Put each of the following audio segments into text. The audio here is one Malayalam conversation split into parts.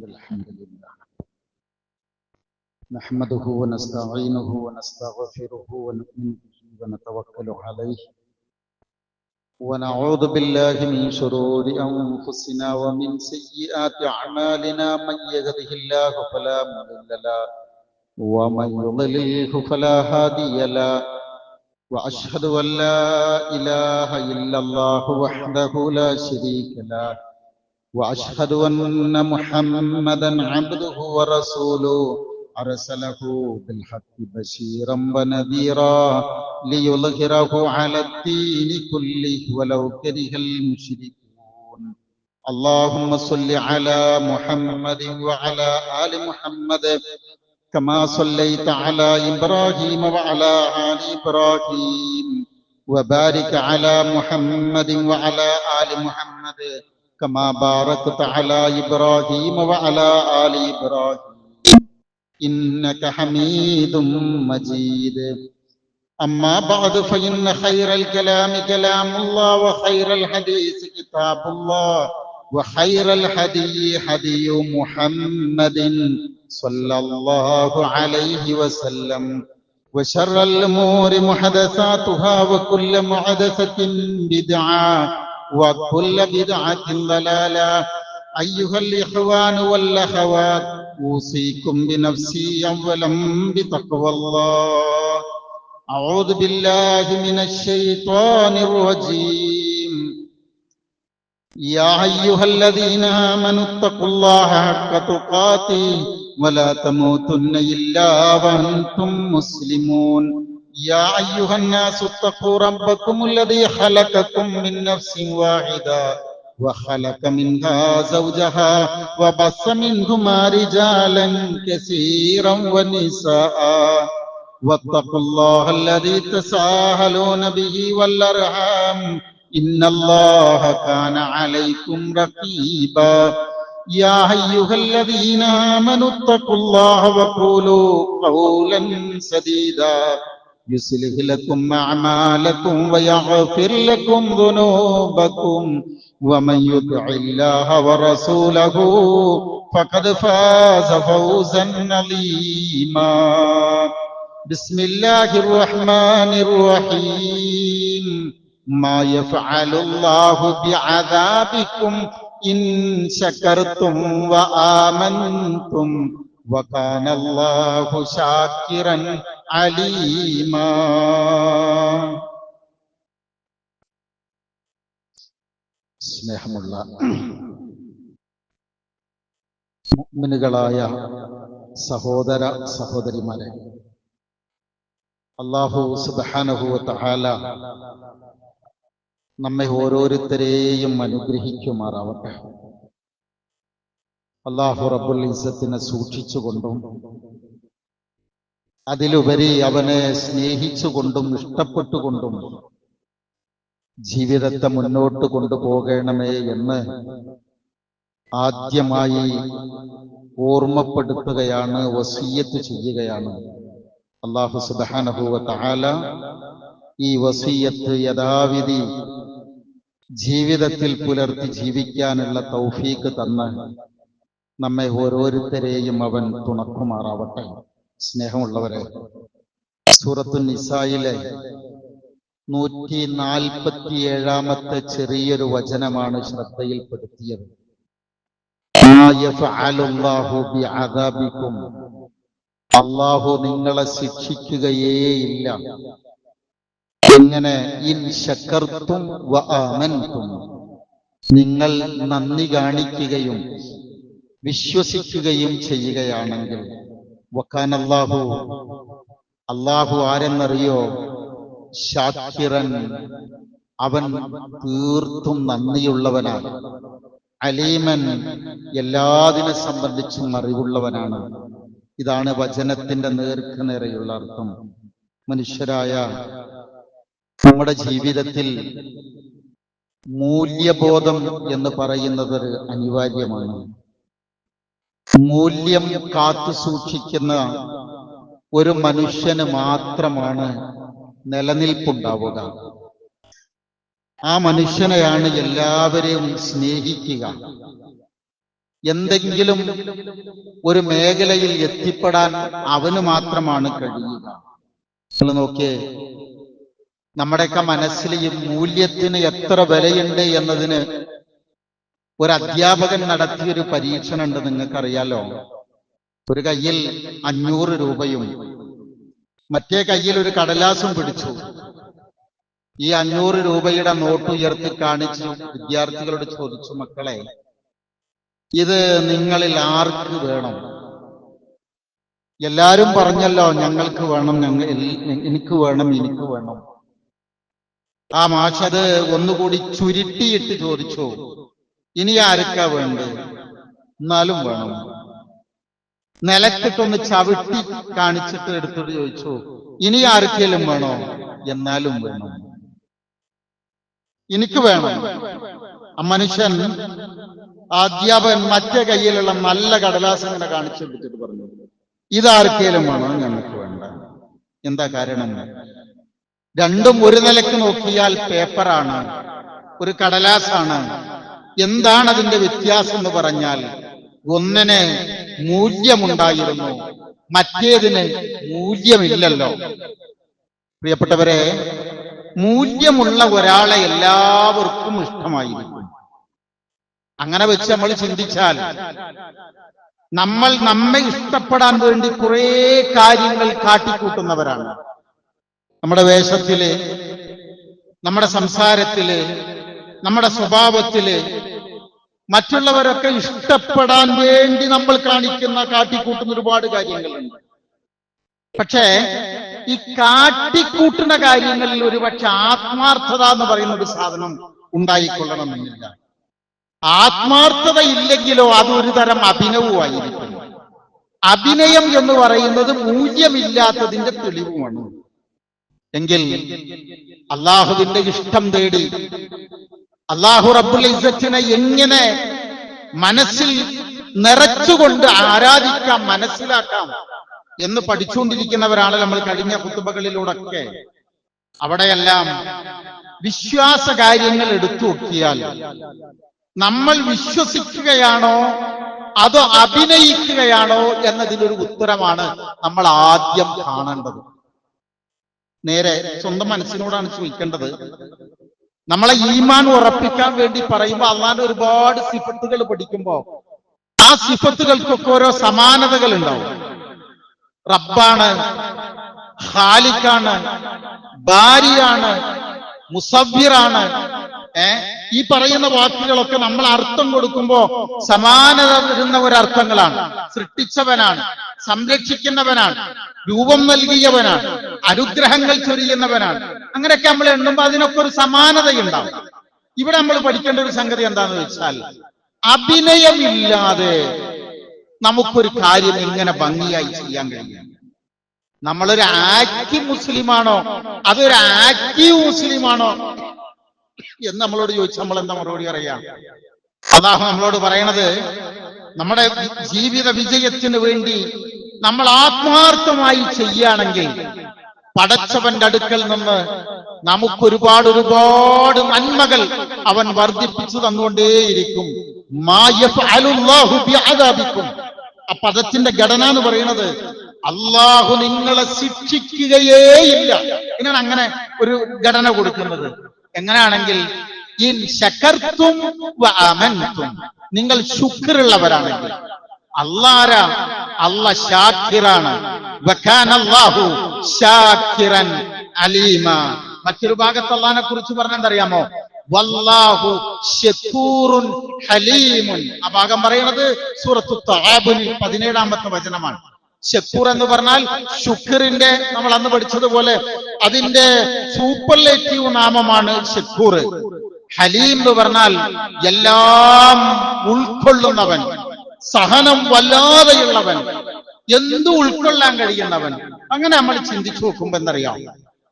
الحمد لله نحمده ونستعينه ونستغفره ونؤمن به ونتوكل عليه ونعوذ بالله من شرور أنفسنا ومن سيئات أعمالنا من يهده الله فلا مضل له ومن يضلله فلا هادي له وأشهد أن لا إله إلا الله وحده لا شريك له وأشهد أن محمدا عبده ورسوله أرسله بالحق بشيرا ونذيرا ليظهره على الدين كله ولو كره المشركون. اللهم صل على محمد وعلى آل محمد كما صليت على إبراهيم وعلى آل إبراهيم وبارك على محمد وعلى آل محمد كما باركت على إبراهيم وعلى آل إبراهيم إنك حميد مجيد. أما بعد فإن خير الكلام كلام الله وخير الحديث كتاب الله وخير الهدي هدي محمد صلى الله عليه وسلم وشر الأمور محدثاتها وكل محدثة بدعة وكل بدعة ضلالة. أيها الإخوان والأخوات أوصيكم بنفسي أولا بتقوى الله. أعوذ بالله من الشيطان الرجيم. يا أيها الذين آمنوا اتقوا الله حق تقاته ولا تموتن إلا وأنتم مسلمون. يا أيها الناس اتقوا ربكم الذي خلقكم من نفس واحدة وخلق منها زوجها وبث منهما رجالا كثيرا ونساء واتقوا الله الذي تساءلون به والأرحام إن الله كان عليكم رقيبا. يا أيها الذين آمنوا اتقوا الله وقولوا قولا سديدا يصلح لكم أعمالكم ويغفر لكم ذنوبكم ومن يطع الله ورسوله فقد فاز فوزا عظيما. بسم الله الرحمن الرحيم. ما يفعل الله بعذابكم إن شكرتم وآمنتم وكان الله شاكرا عليما. സ്നേഹമുള്ള മുഅ്മിനുകളായ സഹോദര സഹോദരിമാരെ, അല്ലാഹു സുബ്ഹാനഹു വ തആല നമ്മെ ഓരോരുത്തരെയും അനുഗ്രഹിക്കുമാറാവട്ടെ. അല്ലാഹു റബ്ബുൽ ഇസ്സത്തിനെ സൂക്ഷിച്ചുകൊണ്ടും അതിലുപരി അവനെ സ്നേഹിച്ചുകൊണ്ടും ഇഷ്ടപ്പെട്ടുകൊണ്ടും ജീവിതത്തെ മുന്നോട്ട് കൊണ്ടുപോകണമേ എന്ന് ആദ്യമായി ഓർമ്മപ്പെടുത്തുകയാണ്, വസിയ്യത്ത് ചെയ്യുകയാണ്. അല്ലാഹു സുബ്ഹാനഹു വ തആല ഈ വസിയ്യത്ത് യഥാവിധി ജീവിതത്തിൽ പുലർത്തി ജീവിക്കാനുള്ള തൗഫീഖ് തന്ന് നമ്മെ ഓരോരുത്തരെയും അവൻ തുണക്കുമാറാവട്ടെ. സ്നേഹമുള്ളവരെ, സൂറത്തുൻ നിസായിലെ 147 ചെറിയൊരു വചനമാണ് ശ്രദ്ധയിൽപ്പെടുത്തിയത്. അല്ലാഹു നിങ്ങളെ ശിക്ഷിക്കുകയേയില്ല. എങ്ങനെ? ഇൻ ശക്കർതും വ ആമൻതും, നിങ്ങൾ നന്ദി കാണിക്കുകയും വിശ്വസിക്കുകയും ചെയ്യുകയാണെങ്കിൽ. വകാന അല്ലാഹു ആരെന്നറിയോ? ശാക്കിറൻ, അവൻ തീർത്തും നന്ദിയുള്ളവനാണ്. അലീമൻ, എല്ലാതിനെ സംബന്ധിച്ചും അറിവുള്ളവനാണ്. ഇതാണ് വചനത്തിന്റെ നേർക്കുനേരെയുള്ള അർത്ഥം. മനുഷ്യരായ നമ്മുടെ ജീവിതത്തിൽ മൂല്യബോധം എന്ന് പറയുന്നത് അനിവാര്യമാണ്. മൂല്യം കാത്തു സൂക്ഷിക്കുന്ന ഒരു മനുഷ്യന് മാത്രമാണ് നിലനിൽപ്പുണ്ടാവുക. ആ മനുഷ്യനെയാണ് എല്ലാവരെയും സ്നേഹിക്കുക. എന്തെങ്കിലും ഒരു മേഖലയിൽ എത്തിപ്പെടാൻ അവന് മാത്രമാണ് കഴിയുക. നിങ്ങൾ നോക്കിയേ, നമ്മുടെയൊക്കെ മനസ്സിൽ ഈ മൂല്യത്തിന് എത്ര വിലയുണ്ട് എന്നതിന് ഒരു അധ്യാപകൻ നടത്തിയൊരു പരീക്ഷണം ഉണ്ട്, നിങ്ങൾക്കറിയാലോ. ഒരു കയ്യിൽ 500 രൂപയും മറ്റേ കയ്യിൽ ഒരു കടലാസും പിടിച്ചു. ഈ 500 രൂപയുടെ നോട്ട് ഉയർത്തി കാണിച്ചു വിദ്യാർത്ഥികളോട് ചോദിച്ചു, മക്കളെ, ഇത് നിങ്ങളിൽ ആർക്ക് വേണം? എല്ലാരും പറഞ്ഞല്ലോ ഞങ്ങൾക്ക് വേണം, എനിക്ക് വേണം, എനിക്ക് വേണം. ആ മാഷത് ഒന്നുകൂടി ചുരുട്ടിയിട്ട് ചോദിച്ചു, ഇനി ആർക്കാ വേണ്ടത്? എന്നാലും വേണം. നിലക്കിട്ടൊന്ന് ചവിട്ടി കാണിച്ചിട്ട് എടുത്തിട്ട് ചോദിച്ചു, ഇനി ആർക്കെങ്കിലും വേണോ? എന്നാലും വേണം. എനിക്ക് വേണം. ആ മനുഷ്യൻ, അധ്യാപകൻ മറ്റേ കയ്യിലുള്ള നല്ല കടലാസ് ഇങ്ങനെ കാണിച്ചെടുത്തിട്ട് പറഞ്ഞു, ഇതാർക്കേലും വേണോ? ഞങ്ങൾക്ക് വേണ്ട. എന്താ കാരണം? രണ്ടും ഒരു നിലക്ക് നോക്കിയാൽ പേപ്പറാണ്, ഒരു കടലാസാണ്. എന്താണ് അതിന്റെ വ്യത്യാസം എന്ന് പറഞ്ഞാൽ, ഒന്നിന് മൂല്യമുണ്ടായിരുന്നു, മറ്റേതിന് മൂല്യമില്ലല്ലോ. പ്രിയപ്പെട്ടവരെ, മൂല്യമുള്ള ഒരാളെ എല്ലാവർക്കും ഇഷ്ടമായിരിക്കും. അങ്ങനെ വെച്ച് നമ്മൾ ചിന്തിച്ചാൽ, നമ്മൾ നമ്മെ ഇഷ്ടപ്പെടാൻ വേണ്ടി കുറെ കാര്യങ്ങൾ കാട്ടിക്കൂട്ടുന്നവരാണ്. നമ്മുടെ വേഷത്തില്, നമ്മുടെ സംസാരത്തില്, നമ്മുടെ സ്വഭാവത്തില് മറ്റുള്ളവരൊക്കെ ഇഷ്ടപ്പെടാൻ വേണ്ടി നമ്മൾ കാട്ടിക്കൂട്ടുന്ന ഒരുപാട് കാര്യങ്ങളുണ്ട്. പക്ഷേ ഈ കാട്ടിക്കൂട്ടുന്ന കാര്യങ്ങളിൽ ഒരുപക്ഷെ ആത്മാർത്ഥത എന്ന് പറയുന്ന ഒരു സാധനം ഉണ്ടായിക്കൊള്ളണമെന്നില്ല. ആത്മാർത്ഥത ഇല്ലെങ്കിലോ അതൊരു തരം അഭിനയവുമായിരിക്കും. അഭിനയം എന്ന് പറയുന്നത് മൂല്യമില്ലാത്തതിന്റെ തെളിവുമാണ്. എങ്കിൽ അള്ളാഹുവിന്റെ ഇഷ്ടം തേടി അള്ളാഹു റബ്ബുൽ ഇസ്സത്തിനെ എങ്ങനെ മനസ്സിൽ നിറച്ചുകൊണ്ട് ആരാധിക്കാം, മനസ്സിലാക്കാം എന്ന് പഠിച്ചുകൊണ്ടിരിക്കുന്നവരാണ് നമ്മൾ കഴിഞ്ഞ ഖുതുബകളിലൂടെയൊക്കെ. അവിടെയെല്ലാം വിശ്വാസ കാര്യങ്ങൾ എടുത്തു നോക്കിയാൽ നമ്മൾ വിശ്വസിക്കുകയാണോ അതോ അഭിനയിക്കുകയാണോ എന്നതിനൊരു ഉത്തരമാണ് നമ്മൾ ആദ്യം കാണേണ്ടത്. നേരെ സ്വന്തം മനസ്സിനോടാണ് ചോദിക്കേണ്ടത്. നമ്മളെ ഈമാൻ ഉറപ്പിക്കാൻ വേണ്ടി പറയുമ്പോൾ അള്ളാന്റെ ഒരുപാട് സിഫത്തുകൾ പഠിക്കുമ്പോ ആ സിഫത്തുകൾക്കൊക്കെ ഓരോ സമാനതകൾ ഉണ്ടാവും. റബ്ബാണ്, ഖാലിഖാണ്, ബാരിയാണ്, മുസവ്വിറാണ്. ഈ പറയുന്ന വാക്കുകളൊക്കെ നമ്മൾ അർത്ഥം കൊടുക്കുമ്പോ സമാനത വരുന്ന ഒരർത്ഥങ്ങളാണ്. സൃഷ്ടിച്ചവനാണ്, സംരക്ഷിക്കുന്നവനാണ്, രൂപം നൽകിയവനാണ്, അനുഗ്രഹങ്ങൾ ചൊരിയുന്നവനാണ്. അങ്ങനെയൊക്കെ നമ്മൾ എണ്ണുമ്പോ അതിനൊക്കെ ഒരു സമാനതയുണ്ടാവും. ഇവിടെ നമ്മൾ പഠിക്കേണ്ട ഒരു സംഗതി എന്താണെന്ന് വെച്ചാൽ, അഭിനയമില്ലാതെ നമുക്കൊരു കാര്യം എങ്ങനെ ഭംഗിയായി ചെയ്യാൻ കഴിയും? നമ്മളൊരു ആക്റ്റീവ് മുസ്ലിമാണോ അതൊരു ആക്റ്റീവ് മുസ്ലിമാണോ എന്ന് നമ്മളോട് ചോദിച്ചാൽ നമ്മൾ എന്താ മറുപടി പറയാം? അല്ലാഹു നമ്മളോട് പറയണത്, നമ്മുടെ ജീവിത വിജയത്തിന് വേണ്ടി നമ്മൾ ആത്മാർത്ഥമായി ചെയ്യുകയാണെങ്കിൽ പടച്ചവന്റെ അടുക്കൽ നിന്ന് നമുക്കൊരുപാട് നന്മകൾ അവൻ വർദ്ധിപ്പിച്ചു തന്നുകൊണ്ടേയിരിക്കും. ആ പദത്തിന്റെ ഘടന എന്ന് പറയുന്നത് അള്ളാഹു നിങ്ങളെ ശിക്ഷിക്കുകയേയില്ല. ഇങ്ങനെ അങ്ങനെ ഒരു ഘടന കൊടുക്കുന്നത് എങ്ങനെയാണെങ്കിൽ, ഇൻ ശകർതും വ ആമൻതും, നിങ്ങൾ ശുക്റുള്ളവരാണെങ്കിൽ. അല്ലാഹ് ശാക്കിറാണ്. വകാന അല്ലാഹു ശാക്കിറൻ അലീമ. മറ്റൊരു ഭാഗത്ത് അല്ലാഹനെ കുറിച്ച് പറഞ്ഞെന്തറിയാമോ? വല്ലാഹു ശക്കൂറുൻ ഹലീമുൻ. ആ ഭാഗം പറയുന്നത് സൂറത്തു തആബുനിൽ 17-ാമത്തെ വചനമാണ്. ശക്കൂർ എന്ന് പറഞ്ഞാൽ ശുക്റിന്റെ, നമ്മൾ അന്ന് പഠിച്ചതുപോലെ അതിന്റെ സൂപ്പർലേറ്റീവ് നാമമാണ് ശക്കൂർ. ഹലീം എന്ന് പറഞ്ഞാൽ എല്ലാം ഉൾക്കൊള്ളുന്നവൻ, സഹനം വല്ലാതെയുള്ളവൻ, എന്തു ഉൾക്കൊള്ളാൻ കഴിയുന്നവൻ. അങ്ങനെ നമ്മൾ ചിന്തിച്ചു നോക്കുമ്പോ എന്നറിയാം.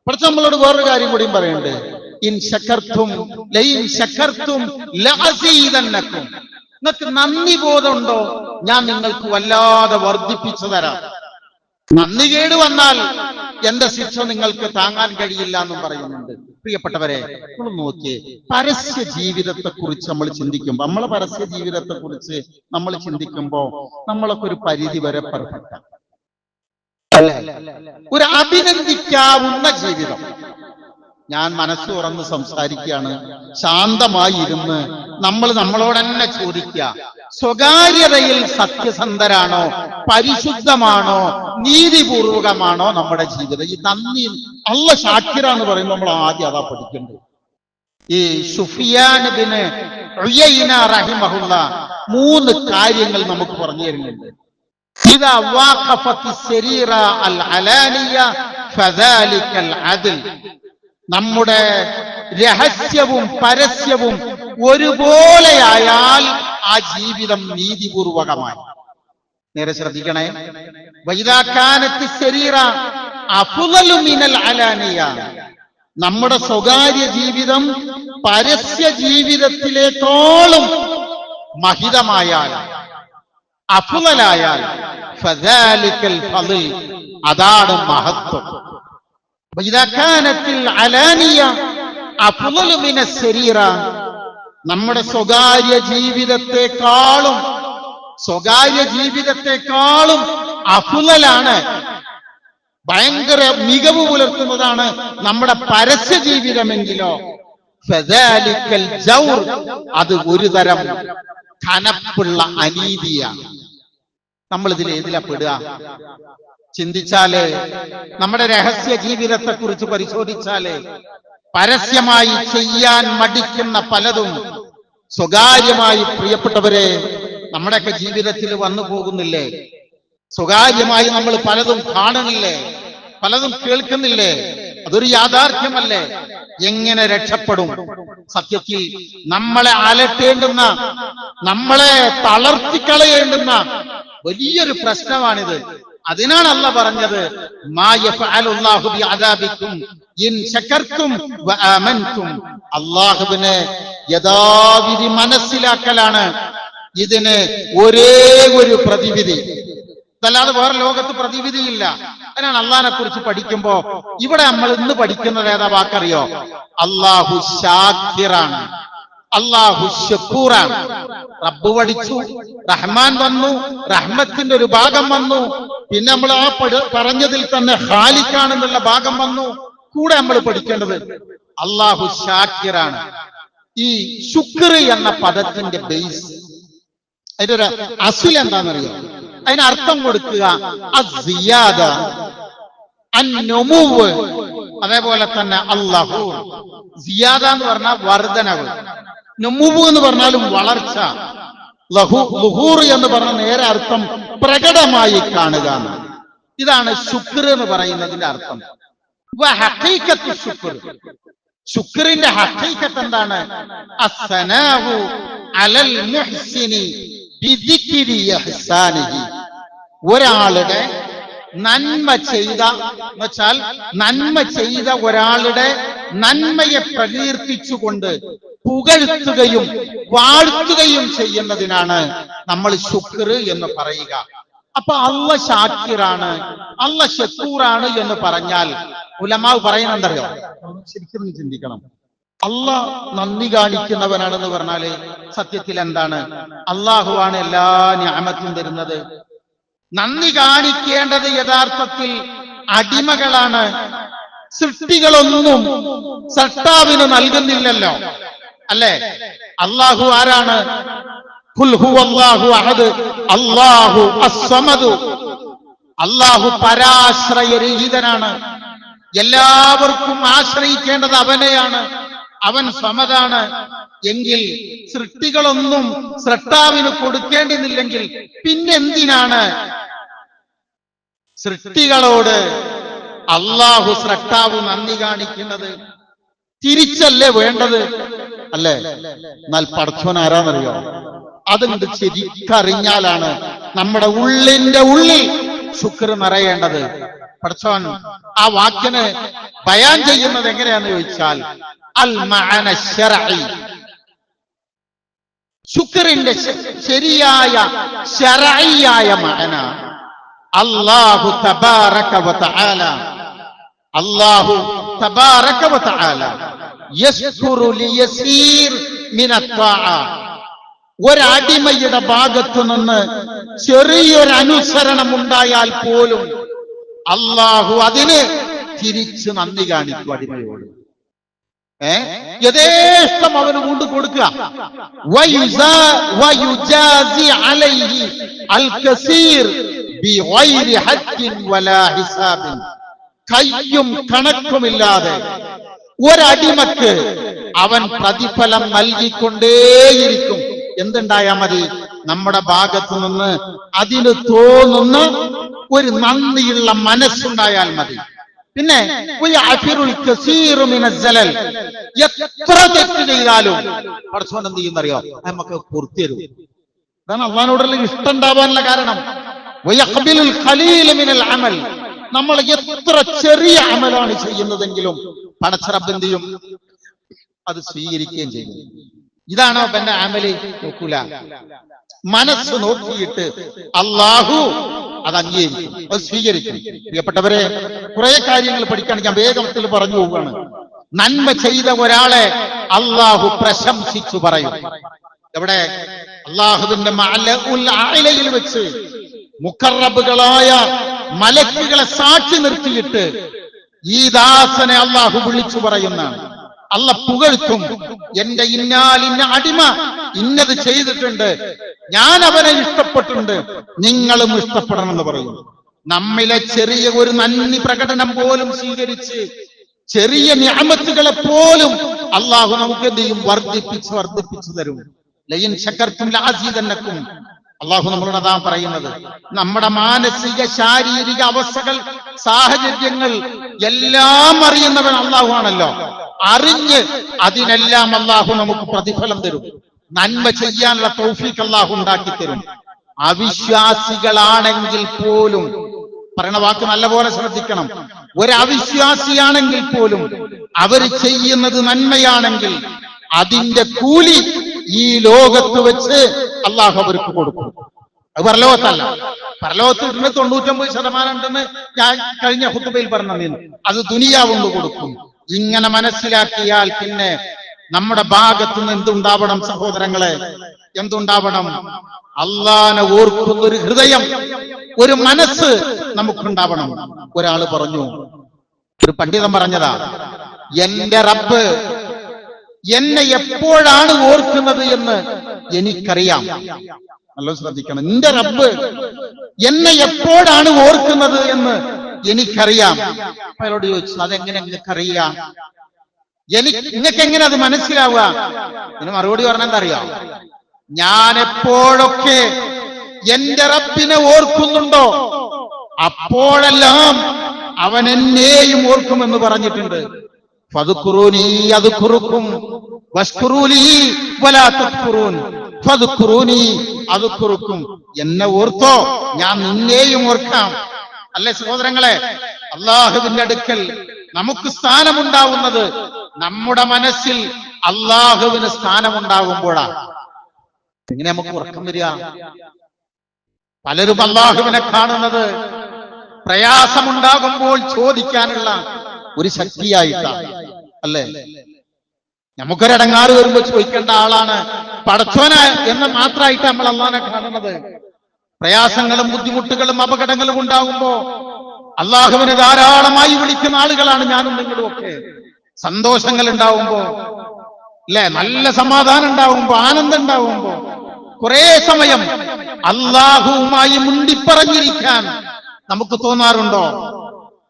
പക്ഷെ നമ്മളോട് വേറൊരു കാര്യം കൂടിയും പറയുന്നുണ്ട്. ഇൻ ശകർതും ലൈൻ ശകർതും ലഅസീദന്നകും. നിങ്ങൾക്ക് നന്ദി ബോധമുണ്ടോ? ഞാൻ നിങ്ങൾക്ക് വല്ലാതെ വർദ്ധിപ്പിച്ചു തരാം. നന്ദി കേട് വന്നാൽ എന്റെ ശിക്ഷ നിങ്ങൾക്ക് താങ്ങാൻ കഴിയില്ല എന്നും പറയുന്നുണ്ട്. പ്രിയപ്പെട്ടവരെ, നമ്മൾ നോക്കിയേ, പരസ്യ ജീവിതത്തെ കുറിച്ച് നമ്മൾ ചിന്തിക്കുമ്പോൾ, നമ്മളെ പരസ്യ ജീവിതത്തെ കുറിച്ച് നമ്മൾ ചിന്തിക്കുമ്പോൾ നമ്മളൊക്കെ ഒരു പരിധി വരെ പെർഫെക്റ്റ് ആണ്, അല്ലേ? ഒരു അഭിനന്ദിക്കാവുന്ന ജീവിതം. ഞാൻ മനസ്സ് തുറന്ന് സംസാരിക്കുകയാണ്, ശാന്തമായി ഇരുന്ന് നമ്മൾ നമ്മളോട് തന്നെ ചോദിക്കുക, സ്വകാര്യതയിൽ സത്യസന്ധരാണോ, പരിശുദ്ധമാണോ, നീതിപൂർവകമാണോ നമ്മുടെ ജീവിതം? ഈ നന്ദി അല്ലാഹ് ഷാക്കിറാന്ന് പറയുമ്പോൾ നമ്മൾ ആദ്യം അതാ പഠിക്കേണ്ടത്. ഈ സുഫിയാൻ ഇബ്നു ഉയൈന റഹിമഹുള്ള 3 കാര്യങ്ങൾ നമുക്ക് പറഞ്ഞു തരുന്നുണ്ട്. ഇദാ വഖഫത്തി സരീറ അൽ അലാനിയ ഫദാലികൽ അദ്ൽ. നമ്മുടെ രഹസ്യവും പരസ്യവും ഒരുപോലെയായാൽ ആ ജീവിതം നീതിപൂർവകമായി. നേരെ ശ്രദ്ധിക്കണേ. വഇദാ കാനത്തി സരീറ അഫ്ളലു മിനൽ അലാനിയ. നമ്മുടെ സ്വകാര്യ ജീവിതം പരസ്യ ജീവിതത്തിലേക്കാളും മഹിതമായാൽ, അഫ്ളലായാൽ, ഫദാലികൽ ഫള്, അതാണ് മഹത്വം. വഇദാ കാനത്തിൽ അലാനിയ അഫ്ളലു മിനസ് സരീറ. നമ്മുടെ സ്വകാര്യ ജീവിതത്തെക്കാളും അഫ്ളലാണ്, ഭയങ്കര മികവ് പുലർത്തുന്നതാണ് നമ്മുടെ പരസ്യ ജീവിതമെങ്കിലോ ഫദാലികൽ ജൗർ, അത് ഒരു തരം കനപ്പുള്ള അനീതിയാണ്. നമ്മൾ ഇതിൽ ഏതിലാ പെടുക? ചിന്തിച്ചാല്, നമ്മുടെ രഹസ്യ ജീവിതത്തെ കുറിച്ച് പരിശോധിച്ചാല്, പരസ്യമായി ചെയ്യാൻ മടിക്കുന്ന പലതും സ്വകാര്യമായി, പ്രിയപ്പെട്ടവരെ, നമ്മുടെയൊക്കെ ജീവിതത്തിൽ വന്നു പോകുന്നില്ലേ? സ്വകാര്യമായി നമ്മൾ പലതും കാണുന്നില്ലേ, പലതും കേൾക്കുന്നില്ലേ? അതൊരു യാഥാർത്ഥ്യമല്ലേ? എങ്ങനെ രക്ഷപ്പെടും? സത്യത്തിൽ നമ്മളെ അലട്ടേണ്ടുന്ന, നമ്മളെ തളർത്തിക്കളയേണ്ടുന്ന വലിയൊരു പ്രശ്നമാണിത്. അതിനാണ് അല്ലാഹ് പറഞ്ഞത്, മാ യഫഅലുല്ലാഹു ബിഅദാബിക്കും ഇൻ ശകർതും വആമൻതും. അല്ലാഹുവിനെ യഥാവിധി മനസ്സിലാക്കലാണ് ഇതിന് ഒരേ ഒരു പ്രതിവിധി, അതല്ലാതെ വേറെ ലോകത്ത് പ്രതിവിധിയില്ല. അതിനാണ് അള്ളാഹിനെ കുറിച്ച് പഠിക്കുമ്പോ ഇവിടെ നമ്മൾ ഇന്ന് പഠിക്കുന്നത് ഏതാ വാക്കറിയോ? അല്ലാഹു ശാക്കിറാണ്, അല്ലാഹു ശക്കൂറാണ്. റബ്ബ് പഠിച്ചു, റഹ്മാൻ വന്നു, റഹ്മത്തിന്റെ ഒരു ഭാഗം വന്നു, പിന്നെ നമ്മൾ ആ പറഞ്ഞതിൽ തന്നെ ഖാലിഖാണെന്നുള്ള ഭാഗം വന്നു. കൂടെ നമ്മൾ പഠിക്കേണ്ടത് അല്ലാഹു ശാക്കിറാണ്. ഈ ശുക്ർ എന്ന പദത്തിന്റെ ബേസ്, അതിന്റെ ഒരു അസുൽ എന്താണെന്നറിയോ? അതിനർത്ഥം കൊടുക്കുക അസ്സിയാദ, അന്നുമുവ്, അതേപോലെ തന്നെ അല്ലാഹു. സിയാദ എന്ന് പറഞ്ഞാൽ വർധനവ്, നുമുവ് എന്ന് പറഞ്ഞാലും വളർച്ച, ലുഹൂർ എന്ന് പറഞ്ഞ നേരെ അർത്ഥം പ്രകടമായി കാണുക. ഇതാണ് ശുക്ർ എന്ന് പറയുന്നതിന്റെ അർത്ഥം. ശുക്രിന്റെ ഹഖീഖത്ത് എന്താണ്? അസ്സനാഉ അലൽ മുഹ്സിനി ബിദിക്രി ഇഹ്സാനിഹി. ഒരാളുടെ നന്മ ചെയ്ത എന്നുവെച്ചാൽ നന്മ ചെയ്ത ഒരാളുടെ നന്മയെ പ്രകീർത്തിച്ചുകൊണ്ട് പുകഴ്ത്തുകയും വാഴ്ത്തുകയും ചെയ്യുന്നതിനാണ് നമ്മൾ ശുക്ർ എന്ന് പറയുക. അപ്പൊ അല്ലാഹ് ഷാക്കിറാണ്, അല്ലാഹ് ശക്കൂറാണ് എന്ന് പറഞ്ഞാൽ ഉലമാവ് പറയുന്നുണ്ടല്ലോ, ശരിക്കും ചിന്തിക്കണം. അല്ലാഹ് നന്ദി കാണിക്കുന്നവനാണെന്ന് പറഞ്ഞാല് സത്യത്തിൽ എന്താണ്? അല്ലാഹുവാണ് എല്ലാ നിഅമത്തും തരുന്നത്. നന്ദി കാണിക്കേണ്ടത് യഥാർത്ഥത്തിൽ അടിമകളാണ്. സൃഷ്ടികളൊന്നും സൃഷ്ടാവിന് നൽകുന്നില്ലല്ലോ, അല്ലേ? അല്ലാഹു ആരാണ്? ഖുൽ ഹുവല്ലാഹു അഹദ് അല്ലാഹു അസ്സമദ്. അല്ലാഹു പരാശ്രയരഹിതനാണ്, എല്ലാവർക്കും ആശ്രയിക്കേണ്ടത് അവനെയാണ്, അവൻ സമതാണ്. എങ്കിൽ സൃഷ്ടികളൊന്നും സൃഷ്ടാവിന് കൊടുക്കേണ്ടുന്നില്ലെങ്കിൽ പിന്നെന്തിനാണ് സൃഷ്ടികളോട് അല്ലാഹു സൃഷ്ടാവ് നന്ദി കാണിക്കുന്നത്? തിരിച്ചല്ലേ വേണ്ടത്, അല്ലേ? എന്നാൽ പടച്ചോൻ ആരാന്നറിയോ? അതുകൊണ്ട് ശരിക്കറിഞ്ഞാലാണ് നമ്മുടെ ഉള്ളിന്റെ ഉള്ളിൽ ശുക്ർ നിറയേണ്ടത്. പടച്ചോൻ ആ വാക്കിന് ബയാൻ ചെയ്യുന്നത് എങ്ങനെയാന്ന് ചോദിച്ചാൽ അൽ മഅന ശർഈ, ശുക്രിന്റെ ശരിയായ ശർഈയായ മഅന അല്ലാഹു തബാറക വ തആല, അല്ലാഹു തബാറക വതആല യസ്കുറു ലിയസീർ മിനത്താഅ. ഒരടിമയുടെ ഭാഗത്തു നിന്ന് ചെറിയൊരു അനുസരണം ഉണ്ടായാൽ പോലും അള്ളാഹു അതിന് തിരിച്ച് നന്ദി കാണിക്കും അടിമയോട്. യഥേഷ്ടം അവന് കൊണ്ട് കൊടുക്കുക. വയുജാസി അലൈഹി അൽ കസീർ ബിഗൈരി ഹദ്ദിൻ വലാ ഹിസാബിൻ. കയ്യും കണക്കുമില്ലാതെ ഒരടിമക്ക് അവൻ പ്രതിഫലം നൽകിക്കൊണ്ടേയിരിക്കും. എന്തുണ്ടായാൽ മതി? നമ്മുടെ ഭാഗത്തു നിന്ന് അതിന് തോന്നുന്ന ഒരു നന്ദിയുള്ള മനസ്സുണ്ടായാൽ മതി. പിന്നെ എത്ര തെറ്റ് ചെയ്താലും പടച്ചോൻ എന്ത് ചെയ്യുന്നറിയോ? നമുക്ക് പൂർത്തിയരും. അതാണ് അള്ളാഹിനോടുള്ള ഇഷ്ടം ഉണ്ടാവാനുള്ള കാരണം. നമ്മൾ എത്ര ചെറിയ അമലാണ് ചെയ്യുന്നതെങ്കിലും പടച്ചറബ് എന്ത് ചെയ്യും? അത് സ്വീകരിക്കുകയും ചെയ്യും. ഇതാണോ എന്റെ അമല്? നോക്കൂല. മനസ്സ് നോക്കിയിട്ട് അള്ളാഹു അത് അംഗീകരിക്കും, അത് സ്വീകരിക്കും. പ്രിയപ്പെട്ടവരെ, കുറെ കാര്യങ്ങൾ പഠിക്കാൻ ഞാൻ വേഗത്തിൽ പറഞ്ഞു പോവുകയാണ്. നന്മ ചെയ്ത ഒരാളെ അള്ളാഹു പ്രശംസിച്ചു പറയും. എവിടെ? അള്ളാഹുവിന്റെ മഅലഉൽ അഅലയിൽ വെച്ച് മുഖറബുകളായ മലക്കുകളെ സാക്ഷി നിർത്തിയിട്ട് ഈ ദാസനെ അള്ളാഹു വിളിച്ചു പറയുന്നതാണ്. അല്ല പുകഴ്ത്തും. എന്റെ ഇന്നാലിന്ന അടിമ ഇന്നത് ചെയ്തിട്ടുണ്ട്, ഞാൻ അവനെ ഇഷ്ടപ്പെട്ടിട്ടുണ്ട്, നിങ്ങളും ഇഷ്ടപ്പെടണമെന്ന് പറയും. നമ്മിലെ ചെറിയ ഒരു നന്ദി പ്രകടനം പോലും സ്വീകരിച്ച് ചെറിയ നിഅമത്തുകളെ പോലും അള്ളാഹു നമുക്ക് എന്ത് ചെയ്യും? വർദ്ധിപ്പിച്ചു തരും. ലയിൻ ശകർതും ലഅസീദന്നകും. അള്ളാഹു നമ്മളോട് അതാ പറയുന്നത്. നമ്മുടെ മാനസിക ശാരീരിക അവസ്ഥകൾ, സാഹചര്യങ്ങൾ എല്ലാം അറിയുന്നവൻ അള്ളാഹു ആണല്ലോ. അറിഞ്ഞ് അതിനെല്ലാം അള്ളാഹു നമുക്ക് പ്രതിഫലം തരും. നന്മ ചെയ്യാനുള്ള തൗഫീഖ് അള്ളാഹു ഉണ്ടാക്കി തരും. അവിശ്വാസികളാണെങ്കിൽ പോലും, പറയണ വാക്ക് നല്ലപോലെ ശ്രദ്ധിക്കണം, ഒരവിശ്വാസിയാണെങ്കിൽ പോലും അവർ ചെയ്യുന്നത് നന്മയാണെങ്കിൽ അതിന്റെ കൂലി ഈ ലോകത്ത് വെച്ച് അള്ളാഹു അവർക്ക് കൊടുക്കും. അത് പരലോകത്തല്ല. പരലോകത്ത് 99% ഉണ്ടെന്ന് ഞാൻ കഴിഞ്ഞ ഖുതുബയിൽ പറഞ്ഞു. അത് ദുനിയാവുകൊണ്ട് കൊടുക്കും. ഇങ്ങനെ മനസ്സിലാക്കിയാൽ പിന്നെ നമ്മുടെ ഭാഗത്തുനിന്ന് എന്തുണ്ടാവണം സഹോദരങ്ങളെ? എന്തുണ്ടാവണം? അള്ളാനെ ഓർക്കുന്ന ഒരു ഹൃദയം, ഒരു മനസ്സ് നമുക്കുണ്ടാവണം. ഒരാള് പറഞ്ഞു, ഒരു പണ്ഡിതൻ പറഞ്ഞതാ, എന്റെ റബ്ബ് എന്നെ എപ്പോഴാണ് ഓർക്കുന്നത് എന്ന് എനിക്കറിയാം. നല്ല ശ്രദ്ധിക്കണം. എന്റെ റബ്ബ് എന്നെ എപ്പോഴാണ് ഓർക്കുന്നത് എന്ന് എനിക്കറിയാം. അയാളോട് ചോദിച്ചു, അതെങ്ങനെ നിങ്ങൾക്കറിയാം? നിങ്ങൾക്ക് എങ്ങനെ അത് മനസ്സിലാവുക? ഇതിന് മറുപടി പറഞ്ഞാൽ എന്താ അറിയാം? ഞാൻ എപ്പോഴൊക്കെ എന്റെ റബ്ബിനെ ഓർക്കുന്നുണ്ടോ അപ്പോഴെല്ലാം അവൻ എന്നെയും ഓർക്കുമെന്ന് പറഞ്ഞിട്ടുണ്ട്. ഫദ്കുറൂനി അദ്കുറുക്കും വഷ്കുറൂലി വലാ തക്ഫുറൂൻ. ഫദ്കുറൂനി അദ്കുറുക്കും. എന്നെ ഓർത്തോ, ഞാൻ നിന്നെയും ഓർക്കാം. അല്ലേ സഹോദരങ്ങളെ? അള്ളാഹുവിന്റെ അടുക്കൽ നമുക്ക് സ്ഥാനമുണ്ടാവുന്നത് നമ്മുടെ മനസ്സിൽ അള്ളാഹുവിന് സ്ഥാനമുണ്ടാകുമ്പോഴാണ്. എങ്ങനെ നമുക്ക് ഉറക്കം വരിക? പലരും അള്ളാഹുവിനെ കാണുന്നത് പ്രയാസമുണ്ടാകുമ്പോൾ ചോദിക്കാനുള്ള ഒരു ശക്തിയായിട്ടാണ്. അല്ലേ? നമുക്കൊരിടങ്ങാറ് വരുമ്പോ ചോദിക്കേണ്ട ആളാണ് പടച്ചോന എന്ന് മാത്രമായിട്ട് നമ്മൾ അള്ളാഹിനെ കാണുന്നത്. പ്രയാസങ്ങളും ബുദ്ധിമുട്ടുകളും അപകടങ്ങളും ഉണ്ടാകുമ്പോ അള്ളാഹുവിനെ ധാരാളമായി വിളിക്കുന്ന ആളുകളാണ് ഞാനും നിങ്ങളും ഒക്കെ. സന്തോഷങ്ങൾ ഉണ്ടാവുമ്പോ, അല്ലെ, നല്ല സമാധാനം ഉണ്ടാവുമ്പോ, ആനന്ദം ഉണ്ടാവുമ്പോ, കുറെ സമയം അള്ളാഹുവുമായി മുണ്ടിപ്പറഞ്ഞിരിക്കാൻ നമുക്ക് തോന്നാറുണ്ടോ?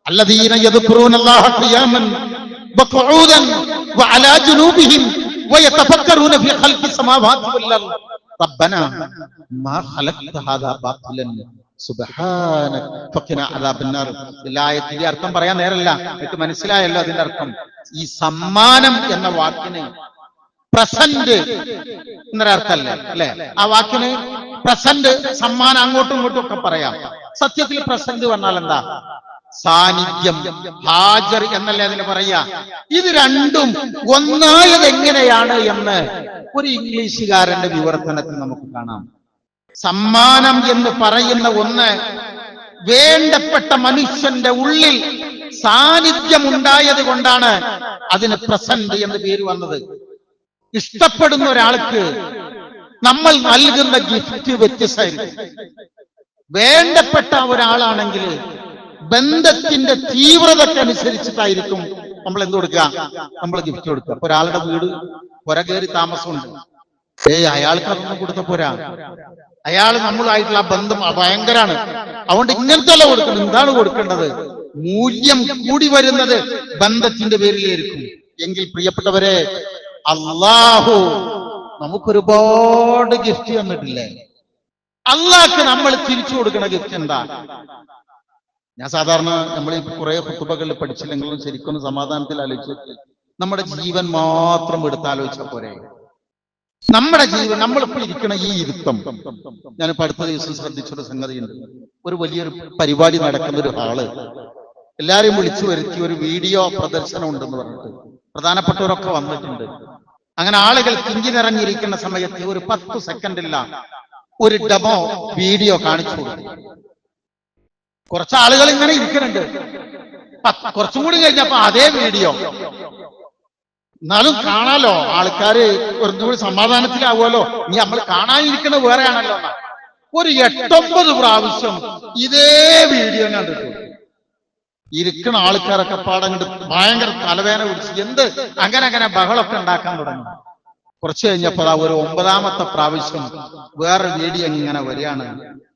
الذين يذكرون الله قياما وقعودا وعلى جنوبهم ويتفكرون في خلق السماوات والارض ربنا ما خلقت هذا باطلا സുബ്ഹാനക ഫഖിന അദാബന്നാർ. ആയത്തിന്റെ അർത്ഥം പറയാൻ നേരല്ല, എനിക്ക് മനസ്സിലായല്ലോ അതിന്റെ അർത്ഥം. ഈ സമ്മാനം എന്ന വാക്കിന് പ്രസന്റ് എന്നൊരർത്ഥല്ലേ? അല്ലെ? ആ വാക്കിന് പ്രസന്റ്, സമ്മാനം അങ്ങോട്ടും ഇങ്ങോട്ടും ഒക്കെ പറയാം. സത്യത്തിൽ പ്രസന്റ് പറഞ്ഞാൽ എന്താ? സാന്നിധ്യം, ഹാജർ എന്നല്ലേ അതിന് പറയാ. ഇത് രണ്ടും ഒന്നായത് എങ്ങനെയാണ് എന്ന് ഒരു ഇംഗ്ലീഷുകാരന്റെ വിവർത്തനത്തിൽ നമുക്ക് കാണാം. സമ്മാനം എന്ന് പറയുന്ന ഒന്ന് വേണ്ടപ്പെട്ട മനുഷ്യന്റെ ഉള്ളിൽ സാന്നിധ്യം ഉണ്ടായത് കൊണ്ടാണ് അതിന് പ്രസന്റ് എന്ന് പേര് വന്നത്. ഇഷ്ടപ്പെടുന്ന ഒരാൾക്ക് നമ്മൾ നൽകുന്ന ഗിഫ്റ്റ് വ്യത്യസ്തമായിരിക്കും. വേണ്ടപ്പെട്ട ഒരാളാണെങ്കിൽ ബന്ധത്തിന്റെ തീവ്രതക്കനുസരിച്ചിട്ടായിരിക്കും നമ്മൾ എന്ത് കൊടുക്കുക, നമ്മൾ ഗിഫ്റ്റ് കൊടുക്കുക. അപ്പൊ ഒരാളുടെ വീട് പുര കയറി താമസമുണ്ട്, അയാൾക്ക് അതൊന്നും കൊടുത്ത പോരാ, അയാൾ നമ്മളുമായിട്ടുള്ള ആ ബന്ധം ഭയങ്കരാണ്, അതുകൊണ്ട് ഇങ്ങനത്തെ അല്ല കൊടുക്കുന്നത്. എന്താണ് കൊടുക്കേണ്ടത്? മൂല്യം കൂടി വരുന്നത് ബന്ധത്തിന്റെ പേരിലായിരിക്കും. എങ്കിൽ പ്രിയപ്പെട്ടവരെ, അള്ളാഹു നമുക്കൊരുപാട് ഗിഫ്റ്റ് തന്നിട്ടില്ലേ? അള്ളാഹ്ക്ക് നമ്മൾ തിരിച്ചു കൊടുക്കുന്ന ഗിഫ്റ്റ് എന്താ? ഞാൻ സാധാരണ നമ്മൾ കുറെ കുത്തുബകളിൽ പഠിച്ചില്ലെങ്കിലും ശരിക്കൊന്ന് സമാധാനത്തിൽ ആലോചിച്ചിട്ട് നമ്മുടെ ജീവൻ മാത്രം എടുത്താലോചിച്ച പോരെ. നമ്മുടെ ജീവൻ, നമ്മളിപ്പോൾ ഇരിക്കണ ഈ ഇരുത്തം, ഞാനിപ്പോ അടുത്ത ദിവസം ശ്രദ്ധിച്ചൊരു സംഗതിയുണ്ട്. ഒരു വലിയൊരു പരിപാടി നടക്കുന്ന ഒരു ഹാള്, എല്ലാരെയും വിളിച്ചു വരുത്തി ഒരു വീഡിയോ പ്രദർശനം ഉണ്ടെന്ന് പറഞ്ഞിട്ട് പ്രധാനപ്പെട്ടവരൊക്കെ വന്നിട്ടുണ്ട്. അങ്ങനെ ആളുകൾ തിങ്ങി നിറഞ്ഞിരിക്കുന്ന സമയത്ത് ഒരു 10 സെക്കൻഡില്ല ഒരു ഡെമോ വീഡിയോ കാണിച്ചു കൊടുത്തു. കുറച്ച് ആളുകൾ ഇങ്ങനെ ഇരിക്കുന്നുണ്ട്. കുറച്ചും കൂടി കഴിഞ്ഞപ്പോ അതേ വീഡിയോ, എന്നാലും കാണാലോ, ആൾക്കാര് കുറച്ചുകൂടി സമാധാനത്തിലാവുമല്ലോ. ഇനി നമ്മൾ കാണാനിരിക്കുന്നത് വേറെയാണല്ലോ. ഒരു 8-9 പ്രാവശ്യം ഇതേ വീഡിയോ കണ്ടിട്ടു. ഇരിക്കുന്ന ആൾക്കാരൊക്കെ പാടങ്ങട്ട് ഭയങ്കര തലവേദന പിടിച്ച് എന്ത് അങ്ങനെ ബഹളമൊക്കെ ഉണ്ടാക്കാൻ തുടങ്ങി. കുറച്ച് കഴിഞ്ഞപ്പോ ഒരു 9ാമത്തെ പ്രാവശ്യം വേറെ വീഡിയോ ഇങ്ങനെ വരികയാണ്.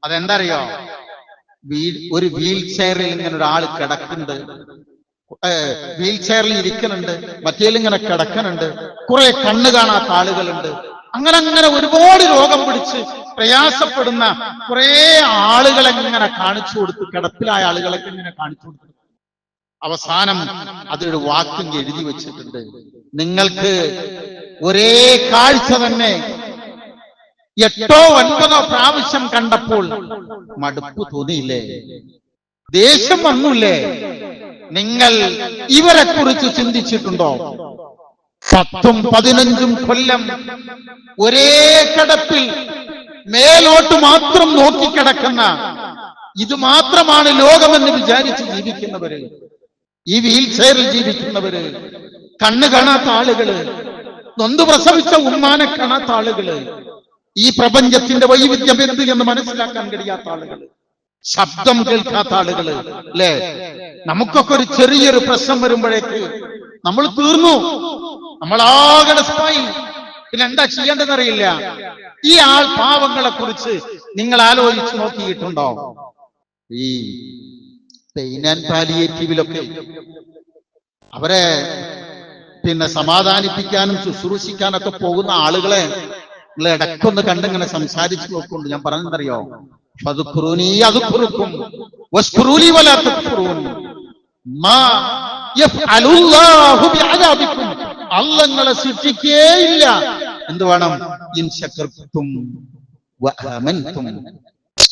അതെന്താ അറിയോ? ഒരു വീൽ ചെയറിൽ ഇങ്ങനെ ഒരാൾ കിടക്കുന്നുണ്ട്, വീൽ ചെയറിൽ ഇരിക്കുന്നുണ്ട്, മറ്റേലിങ്ങനെ കിടക്കുന്നുണ്ട്, കുറെ കണ്ണ് കാണാത്ത ആളുകളുണ്ട്. അങ്ങനെ ഒരുപാട് രോഗം പിടിച്ച് പ്രയാസപ്പെടുന്ന കുറെ ആളുകളെ ഇങ്ങനെ കാണിച്ചു കൊടുത്തു, കിടപ്പിലായ ആളുകളൊക്കെ ഇങ്ങനെ കാണിച്ചു കൊടുത്തു. അവസാനം അതൊരു വാക്കും എഴുതി വെച്ചിട്ടുണ്ട്, നിങ്ങൾക്ക് ഒരേ കാഴ്ച തന്നെ 8-9 പ്രാവശ്യം കണ്ടപ്പോൾ മടുപ്പ് തോന്നിയില്ലേ? ദേഷ്യം വന്നില്ലേ? നിങ്ങൾ ഇവരെ കുറിച്ച് ചിന്തിച്ചിട്ടുണ്ടോ? 10-15 കൊല്ലം ഒരേ കിടപ്പിൽ മേലോട്ട് മാത്രം നോക്കിക്കിടക്കുന്ന, ഇത് മാത്രമാണ് ലോകമെന്ന് വിചാരിച്ച് ജീവിക്കുന്നവര്, ഈ വീൽ ചെയറിൽ ജീവിക്കുന്നവര്, കണ്ണ് കാണാത്ത ആളുകള്, നൊന്തു പ്രസവിച്ച ഉമ്മാനെ കാണാത്ത ആളുകള്, ഈ പ്രപഞ്ചത്തിന്റെ വൈവിധ്യം എന്ത് എന്ന് മനസ്സിലാക്കാൻ കഴിയാത്ത ആളുകള്, ശബ്ദം കേൾക്കാത്ത ആളുകള്, അല്ലേ? നമുക്കൊക്കെ ഒരു ചെറിയൊരു പ്രശ്നം വരുമ്പോഴേക്ക് നമ്മൾ തീർന്നു, നമ്മളാകെ ഡെസ്പായി. പിന്നെ എന്താ ചെയ്യേണ്ടതെന്നറിയില്ല. ഈ പാവങ്ങളെ കുറിച്ച് നിങ്ങൾ ആലോചിച്ച് നോക്കിയിട്ടുണ്ടോ? ഈ പെയിൻ ആൻഡ് പാലിയേറ്റീവിലൊക്കെ അവരെ സമാധാനിപ്പിക്കാനും ശുശ്രൂഷിക്കാനൊക്കെ പോകുന്ന ആളുകളെ നിങ്ങൾ ഇടയ്ക്കൊന്ന് കണ്ടിങ്ങനെ സംസാരിച്ചു നോക്കുന്നുണ്ട്. ഞാൻ പറഞ്ഞെന്തറിയോ? അല്ലാഹു നിങ്ങളെ ശിക്ഷിക്കേയില്ല. എന്ത് വേണം?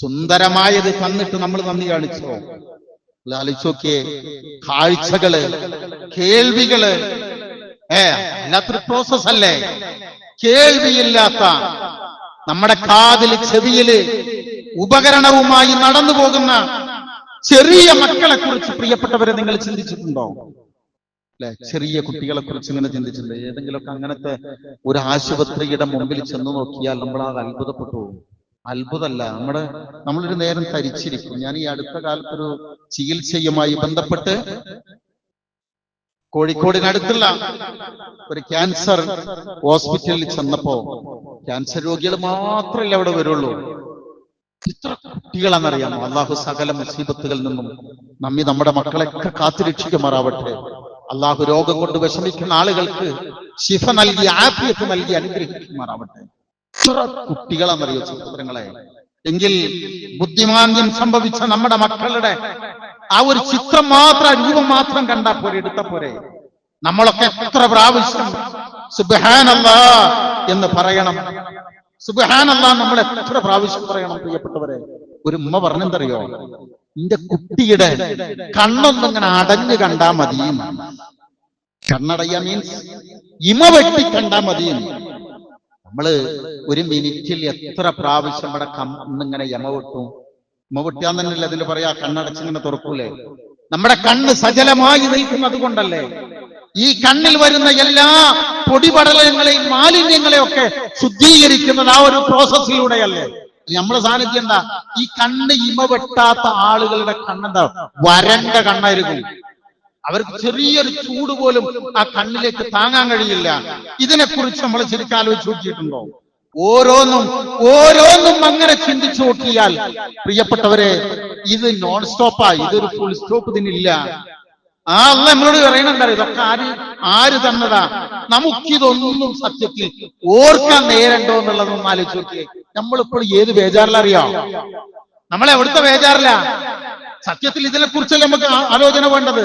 സുന്ദരമായത് തന്നിട്ട് നമ്മൾ നന്ദി കാണിച്ചോ? ആലോചിച്ചോക്കിയേ, കാഴ്ചകള്, കേൾവികള്, എല്ലാത്തൊരു പ്രോസസ് അല്ലേ? കേൾവിയില്ലാത്ത, നമ്മുടെ കാതില് ചെവിയില് ഉപകരണവുമായി നടന്നു പോകുന്ന ചെറിയ മക്കളെ കുറിച്ച് പ്രിയപ്പെട്ടവരെ നിങ്ങൾ ചിന്തിച്ചിട്ടുണ്ടോ? അല്ലെ, ചെറിയ കുട്ടികളെ കുറിച്ച് ഇങ്ങനെ ചിന്തിച്ചിട്ടുണ്ട്? ഏതെങ്കിലുമൊക്കെ അങ്ങനത്തെ ഒരു ആശുപത്രിയുടെ മുമ്പിൽ ചെന്ന് നോക്കിയാൽ നമ്മൾ അത് അത്ഭുതപ്പെട്ടു പോകും. അത്ഭുതമല്ല, നമ്മളൊരു നേരം തരിച്ചിരിക്കും. ഞാൻ ഈ അടുത്ത കാലത്തൊരു ചികിത്സയുമായി ബന്ധപ്പെട്ട് കോഴിക്കോടിനടുത്തുള്ള ഒരു ക്യാൻസർ ഹോസ്പിറ്റലിൽ ചെന്നപ്പോ, ക്യാൻസർ രോഗികൾ മാത്രമല്ല അവിടെ വരുള്ളൂ, ഇത്ര കുട്ടികളാണെന്നറിയാമോ? അള്ളാഹു സകല മുസീബത്തുകളിൽ നിന്നും നമ്മുടെ മക്കളെയൊക്കെ കാത്തുരക്ഷിക്കുമാറാവട്ടെ. അള്ളാഹു രോഗം കൊണ്ട് വിഷമിക്കുന്ന ആളുകൾക്ക് ശിഫ നൽകി, ആഫിയത്ത് നൽകി അനുഗ്രഹിക്കുമാറാവട്ടെ. ഇത്ര കുട്ടികളാണെന്നറിയോ സഹോദരങ്ങളെ? എങ്കിൽ ബുദ്ധിമാന്ദ്യം സംഭവിച്ച നമ്മുടെ മക്കളുടെ ആ ഒരു ചിത്രം മാത്രം, രൂപം മാത്രം കണ്ടാ പോരെ, എടുത്ത പോരെ? നമ്മളൊക്കെ എത്ര പ്രാവശ്യം സുബ്ഹാനല്ലാഹ് എന്ന് പറയണം? സുബ്ഹാനല്ലാഹ് നമ്മൾ എത്ര പ്രാവശ്യം പറയണം പ്രിയപ്പെട്ടവരെ? ഒരു ഉമ്മ പറഞ്ഞെന്തറിയോ? നിന്റെ കുട്ടിയുടെ കണ്ണൊന്നിങ്ങനെ അടഞ്ഞു കണ്ടാ മതി. കണ്ണടയ മീൻസ് ഇമ വെട്ടി കണ്ടാ മതി. നമ്മള് ഒരു മിനിറ്റിൽ എത്ര പ്രാവശ്യം ഇവിടെ കണ്ണിങ്ങനെ യമ വെട്ടും? യമ വെട്ടാൻ തന്നെയല്ലേ അതിൽ പറയാ, കണ്ണടച്ചിങ്ങനെ തുറക്കൂലേ? നമ്മുടെ കണ്ണ് സജലമായി നിൽക്കുന്നത് കൊണ്ടല്ലേ? ഈ കണ്ണിൽ വരുന്ന എല്ലാ പൊടിപടലങ്ങളെയും മാലിന്യങ്ങളെയും ഒക്കെ ശുദ്ധീകരിക്കുന്നത് ആ ഒരു പ്രോസസ്സിലൂടെയല്ലേ? നമ്മുടെ സാന്നിധ്യം എന്താ? ഈ കണ്ണ് ഇമ വെട്ടാത്ത ആളുകളുടെ കണ്ണെന്താ? വരണ്ട കണ്ണായിരിക്കും. അവർക്ക് ചെറിയൊരു ചൂട് പോലും ആ കണ്ണിലേക്ക് താങ്ങാൻ കഴിയില്ല. ഇതിനെക്കുറിച്ച് നമ്മൾ ശരിക്കും ആലോചിച്ച് നോക്കിയിട്ടുണ്ടോ? ഓരോന്നും അങ്ങനെ ചിന്തിച്ചു നോക്കിയാൽ പ്രിയപ്പെട്ടവരെ, ഇത് നോൺ സ്റ്റോപ്പാ, ഇതൊരു ഫുൾ സ്റ്റോപ്പ് ഇതിനില്ല. അള്ളാഹ് നമ്മളോട് പറയണെന്താ? ഇതൊക്കെ ആര് തന്നതാ? നമുക്കിതൊന്നും സത്യത്തിൽ ഓർക്കാൻ നേരണ്ടോ എന്നുള്ളതൊന്നും ആലോചിച്ച് നോക്കിയേ. നമ്മളിപ്പോൾ ഏത് ബേജാറിലറിയാം? നമ്മളെവിടുത്തെ ബേജാറില്ല? സത്യത്തിൽ ഇതിനെ കുറിച്ചല്ലേ നമുക്ക് ആലോചന വേണ്ടത്.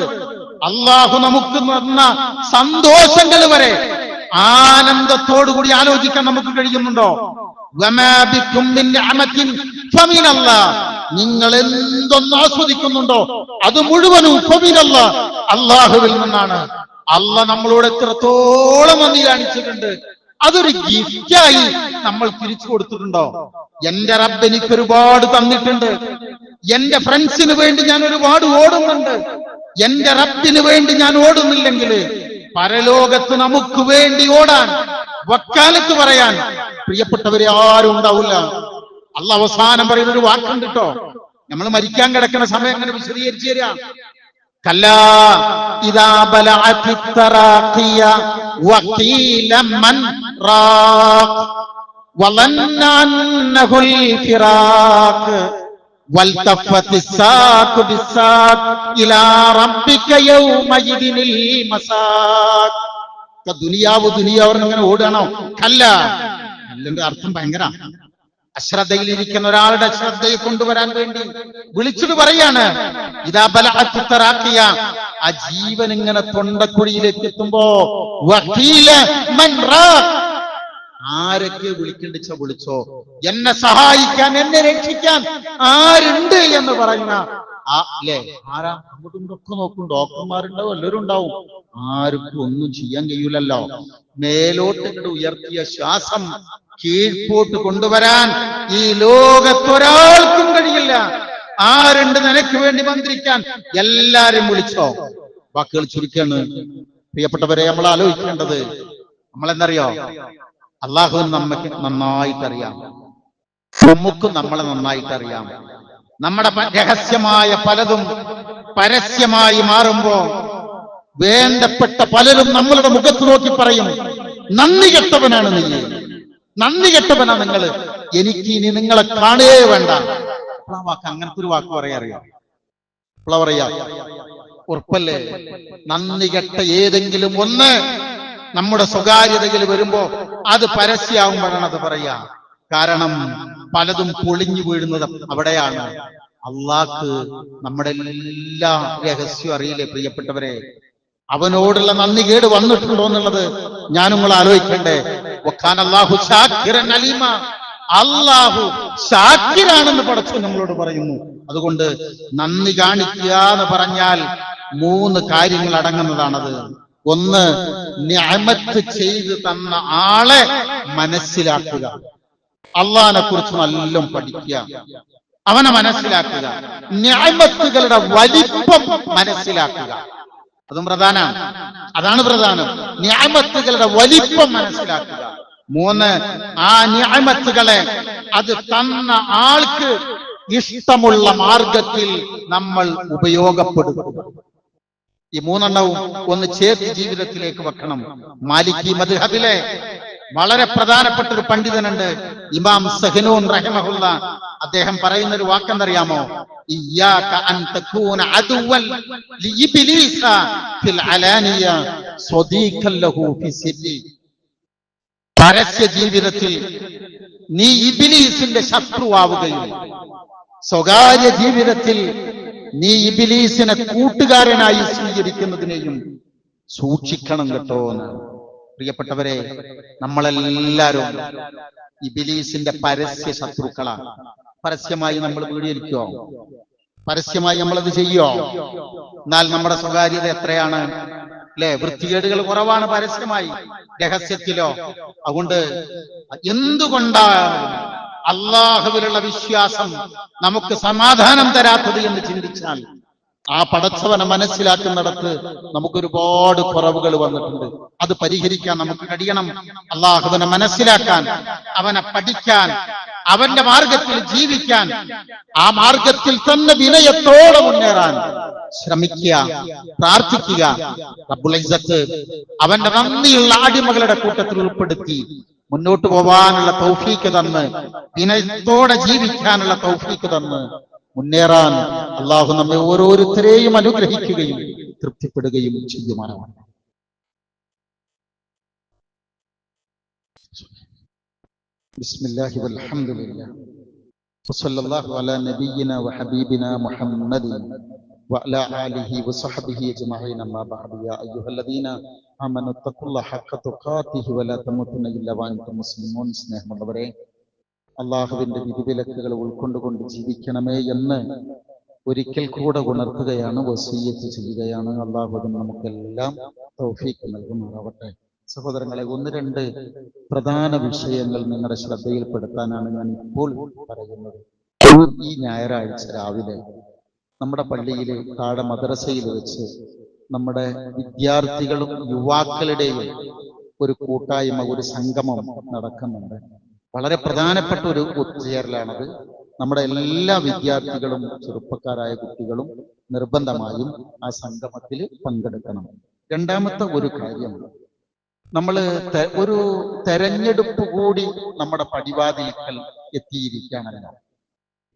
അള്ളാഹു നമുക്ക് തന്ന സന്തോഷങ്ങൾ വരെ ആനന്ദത്തോടുകൂടി ആലോചിക്കാൻ നമുക്ക് കഴിയുന്നുണ്ടോ? നിങ്ങൾ എന്തൊന്ന് ആസ്വദിക്കുന്നുണ്ടോ അത് മുഴുവനും അള്ളാഹുവിൽ നിന്നാണ്. അള്ളാഹ് നമ്മളോട് എത്രത്തോളം നന്ദി കാണിച്ചിട്ടുണ്ട്. അതൊരു ഗിഫ്റ്റായി നമ്മൾ തിരിച്ചു കൊടുത്തിട്ടുണ്ടോ? എന്റെ റബ്ബ് എനിക്ക് ഒരുപാട് തന്നിട്ടുണ്ട്. എന്റെ ഫ്രണ്ട്സിന് വേണ്ടി ഞാൻ ഒരുപാട് ഓടുന്നുണ്ട്. എന്റെ റബ്ബിന് വേണ്ടി ഞാൻ ഓടുന്നില്ലെങ്കിൽ പരലോകത്ത് നമുക്ക് വേണ്ടി ഓടാൻ വക്കാലത്ത് പറയാൻ പ്രിയപ്പെട്ടവരെ ആരും ഉണ്ടാവില്ല. അള്ളാഹ് അവസാനം പറയുന്ന ഒരു വാക്കുണ്ട് കേട്ടോ. നമ്മൾ മരിക്കാൻ കിടക്കുന്ന സമയം അങ്ങനെ വിശദീകരിച്ചു തരാം. കല്ലാ ഇദാ ബലഅതി തറാഖിയ വഖീല മൻ റാഖ് വലന്ന അന്നഹുൽ ഫിറാഖ് വൽതഫത്തി സാഖു ബിസാഖ് ഇലാ റബ്ബിക യൗമയിദിനിൽ മസാഖ്. ദുനിയാവ് അങ്ങനെ ഓടാണോ? കല്ല. കല്ലിന്റെ അർത്ഥം ഭയങ്കര അശ്രദ്ധയിലിരിക്കുന്ന ഒരാളുടെ ശ്രദ്ധയെ കൊണ്ടുവരാൻ വേണ്ടി വിളിച്ചിട്ട് പറയാണ്, ഇദാ ബലഅതി തറാഖിയ, ആ ജീവൻ ഇങ്ങനെ തൊണ്ടക്കുഴിയിലേക്ക് എത്തുമ്പോ വഖീല മൻ റാഖ്, ആരൊക്കെ വിളിക്കണ്ടിച്ച വിളിച്ചോ, എന്നെ സഹായിക്കാൻ എന്നെ രക്ഷിക്കാൻ ആരുണ്ട് എന്ന് പറഞ്ഞ അല്ലേ? ആരാ? അങ്ങോട്ടും നോക്കും, ഡോക്ടർമാരുണ്ടാവും, എല്ലാവരും ഉണ്ടാവും. ആർക്കും ഒന്നും ചെയ്യാൻ കഴിയൂലല്ലോ. മേലോട്ട് ഉയർത്തിയ ശ്വാസം കീഴ്പോട്ട് കൊണ്ടുവരാൻ ഈ ലോകത്തൊരാൾക്കും കഴിയില്ല. ആരുണ്ട് നിനക്ക് വേണ്ടി മന്ത്രിക്കാൻ? എല്ലാരും വിളിച്ചോ. വാക്കുകൾ ചുരുക്കാണ് പ്രിയപ്പെട്ടവരെ. നമ്മൾ ആലോചിക്കേണ്ടത് നമ്മളെന്തറിയോ? അള്ളാഹു നമുക്ക് നന്നായിട്ടറിയാം, നമുക്കും നമ്മളെ നന്നായിട്ടറിയാം. നമ്മുടെ രഹസ്യമായ പലതും പരസ്യമായി മാറുമ്പോ വേണ്ടപ്പെട്ട പലരും നമ്മളുടെ മുഖത്ത് നോക്കി പറയും, നന്ദി കെട്ടവനാണ് നീ, നന്ദി കെട്ടവനാ നിങ്ങൾ, എനിക്ക് ഇനി നിങ്ങളെ കാണേ വേണ്ട. വാക്ക് അങ്ങനത്തെ ഒരു വാക്ക് പറയാറിയാം. പറയാ ഉറപ്പല്ലേ? നന്ദി കെട്ട ഏതെങ്കിലും ഒന്ന് നമ്മുടെ സ്വകാര്യതയിൽ വരുമ്പോ അത് പരസ്യമാകുമ്പോഴാണ് അത് പറയാ. കാരണം പലതും പൊളിഞ്ഞു വീഴുന്നത് അവിടെയാണ്. അള്ളാഹ്ക്ക് നമ്മുടെ എല്ലാ രഹസ്യം അറിയില്ലേ പ്രിയപ്പെട്ടവരെ? അവനോടുള്ള നന്ദി കേട് വന്നിട്ടുണ്ടോ എന്നുള്ളത് ഞാൻ നിങ്ങൾ ആലോചിക്കണ്ടേ. അല്ലാഹു ശാക്കിറൻ അലീമ, അള്ളാഹു ശാക്കിറാണെന്ന് പടച്ചു നമ്മളോട് പറയുന്നു. അതുകൊണ്ട് നന്ദി കാണിക്കുക എന്ന് പറഞ്ഞാൽ 3 കാര്യങ്ങൾ അടങ്ങുന്നതാണത്. ഒന്ന്, നിഅമത്ത് ചെയ്തു തന്ന ആളെ മനസ്സിലാക്കുക, അള്ളാഹിനെ കുറിച്ച് നല്ലോണം പഠിക്കുക, അവനെ മനസ്സിലാക്കുക, നിഅമത്തുകളുടെ വലിപ്പം മനസ്സിലാക്കുക. അതും പ്രധാനമാണ്. അതാണ് പ്രധാനം, നിഅമത്തുകളുടെ വലിപ്പം മനസ്സിലാക്കുക. 3, ആ നിഅമത്തുകളെ അത് തന്ന ആൾക്ക് ഇഷ്ടമുള്ള മാർഗത്തിൽ നമ്മൾ ഉപയോഗപ്പെടുത്തുക. ഈ 3 എണ്ണവും ഒന്ന് ചേർത്ത് ജീവിതത്തിലേക്ക് വെക്കണം. മാലിക്കി മദ്ഹബിലെ വളരെ പ്രധാനപ്പെട്ട ഒരു പണ്ഡിതനുണ്ട്, ഇമാം സഹ്നൂൻ റഹിമഹുല്ല. അദ്ദേഹം പറയുന്ന ഒരു വാക്കെന്തറിയാമോ? ഇയ്യാക അൻ തകൂന അദുവൻ ലിഇബ്ലീസ ഫിൽ അലാനിയ സ്വദീഖൻ ലഹു ഫി സിരി. പരസ്യ ജീവിതത്തിൽ നീ ഇബ്ലീസിന്റെ ശത്രുവാവുകയും സ്വകാര്യ ജീവിതത്തിൽ നീ ഇബ്ലീസിനെ കൂട്ടുകാരനായി സ്വീകരിക്കുന്നതിനെയും സൂക്ഷിക്കണം കേട്ടോ എന്ന്. പ്രിയപ്പെട്ടവരെ, നമ്മളെല്ലാരും ഇബ്ലീസിന്റെ പരസ്യ ശത്രുക്കളാണ്. പരസ്യമായി നമ്മൾ വീടിയിരിക്കോ? പരസ്യമായി നമ്മളത് ചെയ്യോ? എന്നാൽ നമ്മുടെ സ്വകാര്യത എത്രയാണ് അല്ലെ? വൃത്തികേടുകൾ കുറവാണ് പരസ്യമായി, രഹസ്യത്തിലോ. അതുകൊണ്ട് എന്തുകൊണ്ടാണ് അള്ളാഹുവിലുള്ള വിശ്വാസം നമുക്ക് സമാധാനം തരാത്തത് എന്ന് ചിന്തിച്ചാൽ ആ പടച്ചവനെ മനസ്സിലാക്കുന്നിടത്ത് നമുക്കൊരുപാട് കുറവുകൾ വന്നിട്ടുണ്ട്. അത് പരിഹരിക്കാൻ നമുക്ക് കഴിയണം. അള്ളാഹുവിനെ മനസ്സിലാക്കാൻ, അവനെ പഠിക്കാൻ, അവന്റെ മാർഗത്തിൽ ജീവിക്കാൻ, ആ മാർഗത്തിൽ തന്നെ വിനയത്തോടെ മുന്നേറാൻ ശ്രമിക്കുക, പ്രാർത്ഥിക്കുക. റബ്ബുൽ ഇസ്സത്ത് അവന്റെ നന്ദിയുള്ള അടിമകളുടെ കൂട്ടത്തിൽ ഉൾപ്പെടുത്തി മുന്നോട്ട് പോവാനുള്ള തൗഫീക്ക് തന്ന്, വിനയത്തോടെ ജീവിക്കാനുള്ള തൗഫീക്ക് തന്ന് മുന്നേറാൻ അള്ളാഹു നമ്മെ ഓരോരുത്തരെയും അനുഗ്രഹിക്കുകയും തൃപ്തിപ്പെടുകയും ചെയ്യുമാറാണ്. ബിസ്മില്ലാഹി വൽഹംദുലില്ലാഹ് വസല്ലല്ലാഹു അലാ നബിയിനാ വഹബീബിനാ മുഹമ്മദിൻ വഅലാ ആലിഹി വസഹ്ബിഹി അജ്മഈൻ. അമ്മാ ബഅദ്. യാ അയ്യുഹല്ലദീന ആമനൂ തഖുല്ലാഹ ഹഖ്ക തുഖാതിഹി വലാ തമൂതുന്ന ഇല്ലാ വഅൻതും മുസ്ലിമൂൻ. സ്നേഹമുള്ളവരെ, അള്ളാഹുവിന്റെ വിധിവിലക്കുകൾ ഉൾക്കൊണ്ടുകൊണ്ട് ജീവിക്കണമേ എന്ന് ഒരിക്കൽ കൂടെ ഉണർത്തുകയാണ്, വസിയ്യത്ത് ചെയ്യുകയാണ്. അള്ളാഹു നമുക്കെല്ലാം തൗഫീഖ് നൽകുമാറാവട്ടെ. സഹോദരങ്ങളെ, 1-2 പ്രധാന വിഷയങ്ങൾ നിങ്ങളുടെ ശ്രദ്ധയിൽപ്പെടുത്താനാണ് ഞാൻ ഇപ്പോൾ പറയുന്നത്. ഈ ഞായറാഴ്ച രാവിലെ നമ്മുടെ പള്ളിയിൽ താഴെ മദ്രസയിൽ വെച്ച് നമ്മുടെ വിദ്യാർത്ഥികളും യുവാക്കളുടെയും ഒരു കൂട്ടായ്മ, ഒരു സംഗമം നടക്കുന്നുണ്ട്. വളരെ പ്രധാനപ്പെട്ട ഒരു ഒത്തുചേരലാണത്. നമ്മുടെ എല്ലാ വിദ്യാർത്ഥികളും ചെറുപ്പക്കാരായ കുട്ടികളും നിർബന്ധമായും ആ സംഗമത്തിൽ പങ്കെടുക്കണം. രണ്ടാമത്തെ ഒരു കാര്യം, നമ്മൾ ഒരു തെരഞ്ഞെടുപ്പ് കൂടി നമ്മുടെ പടിവാതിൽക്കൽ എത്തിയിരിക്കുകയാണല്ലോ.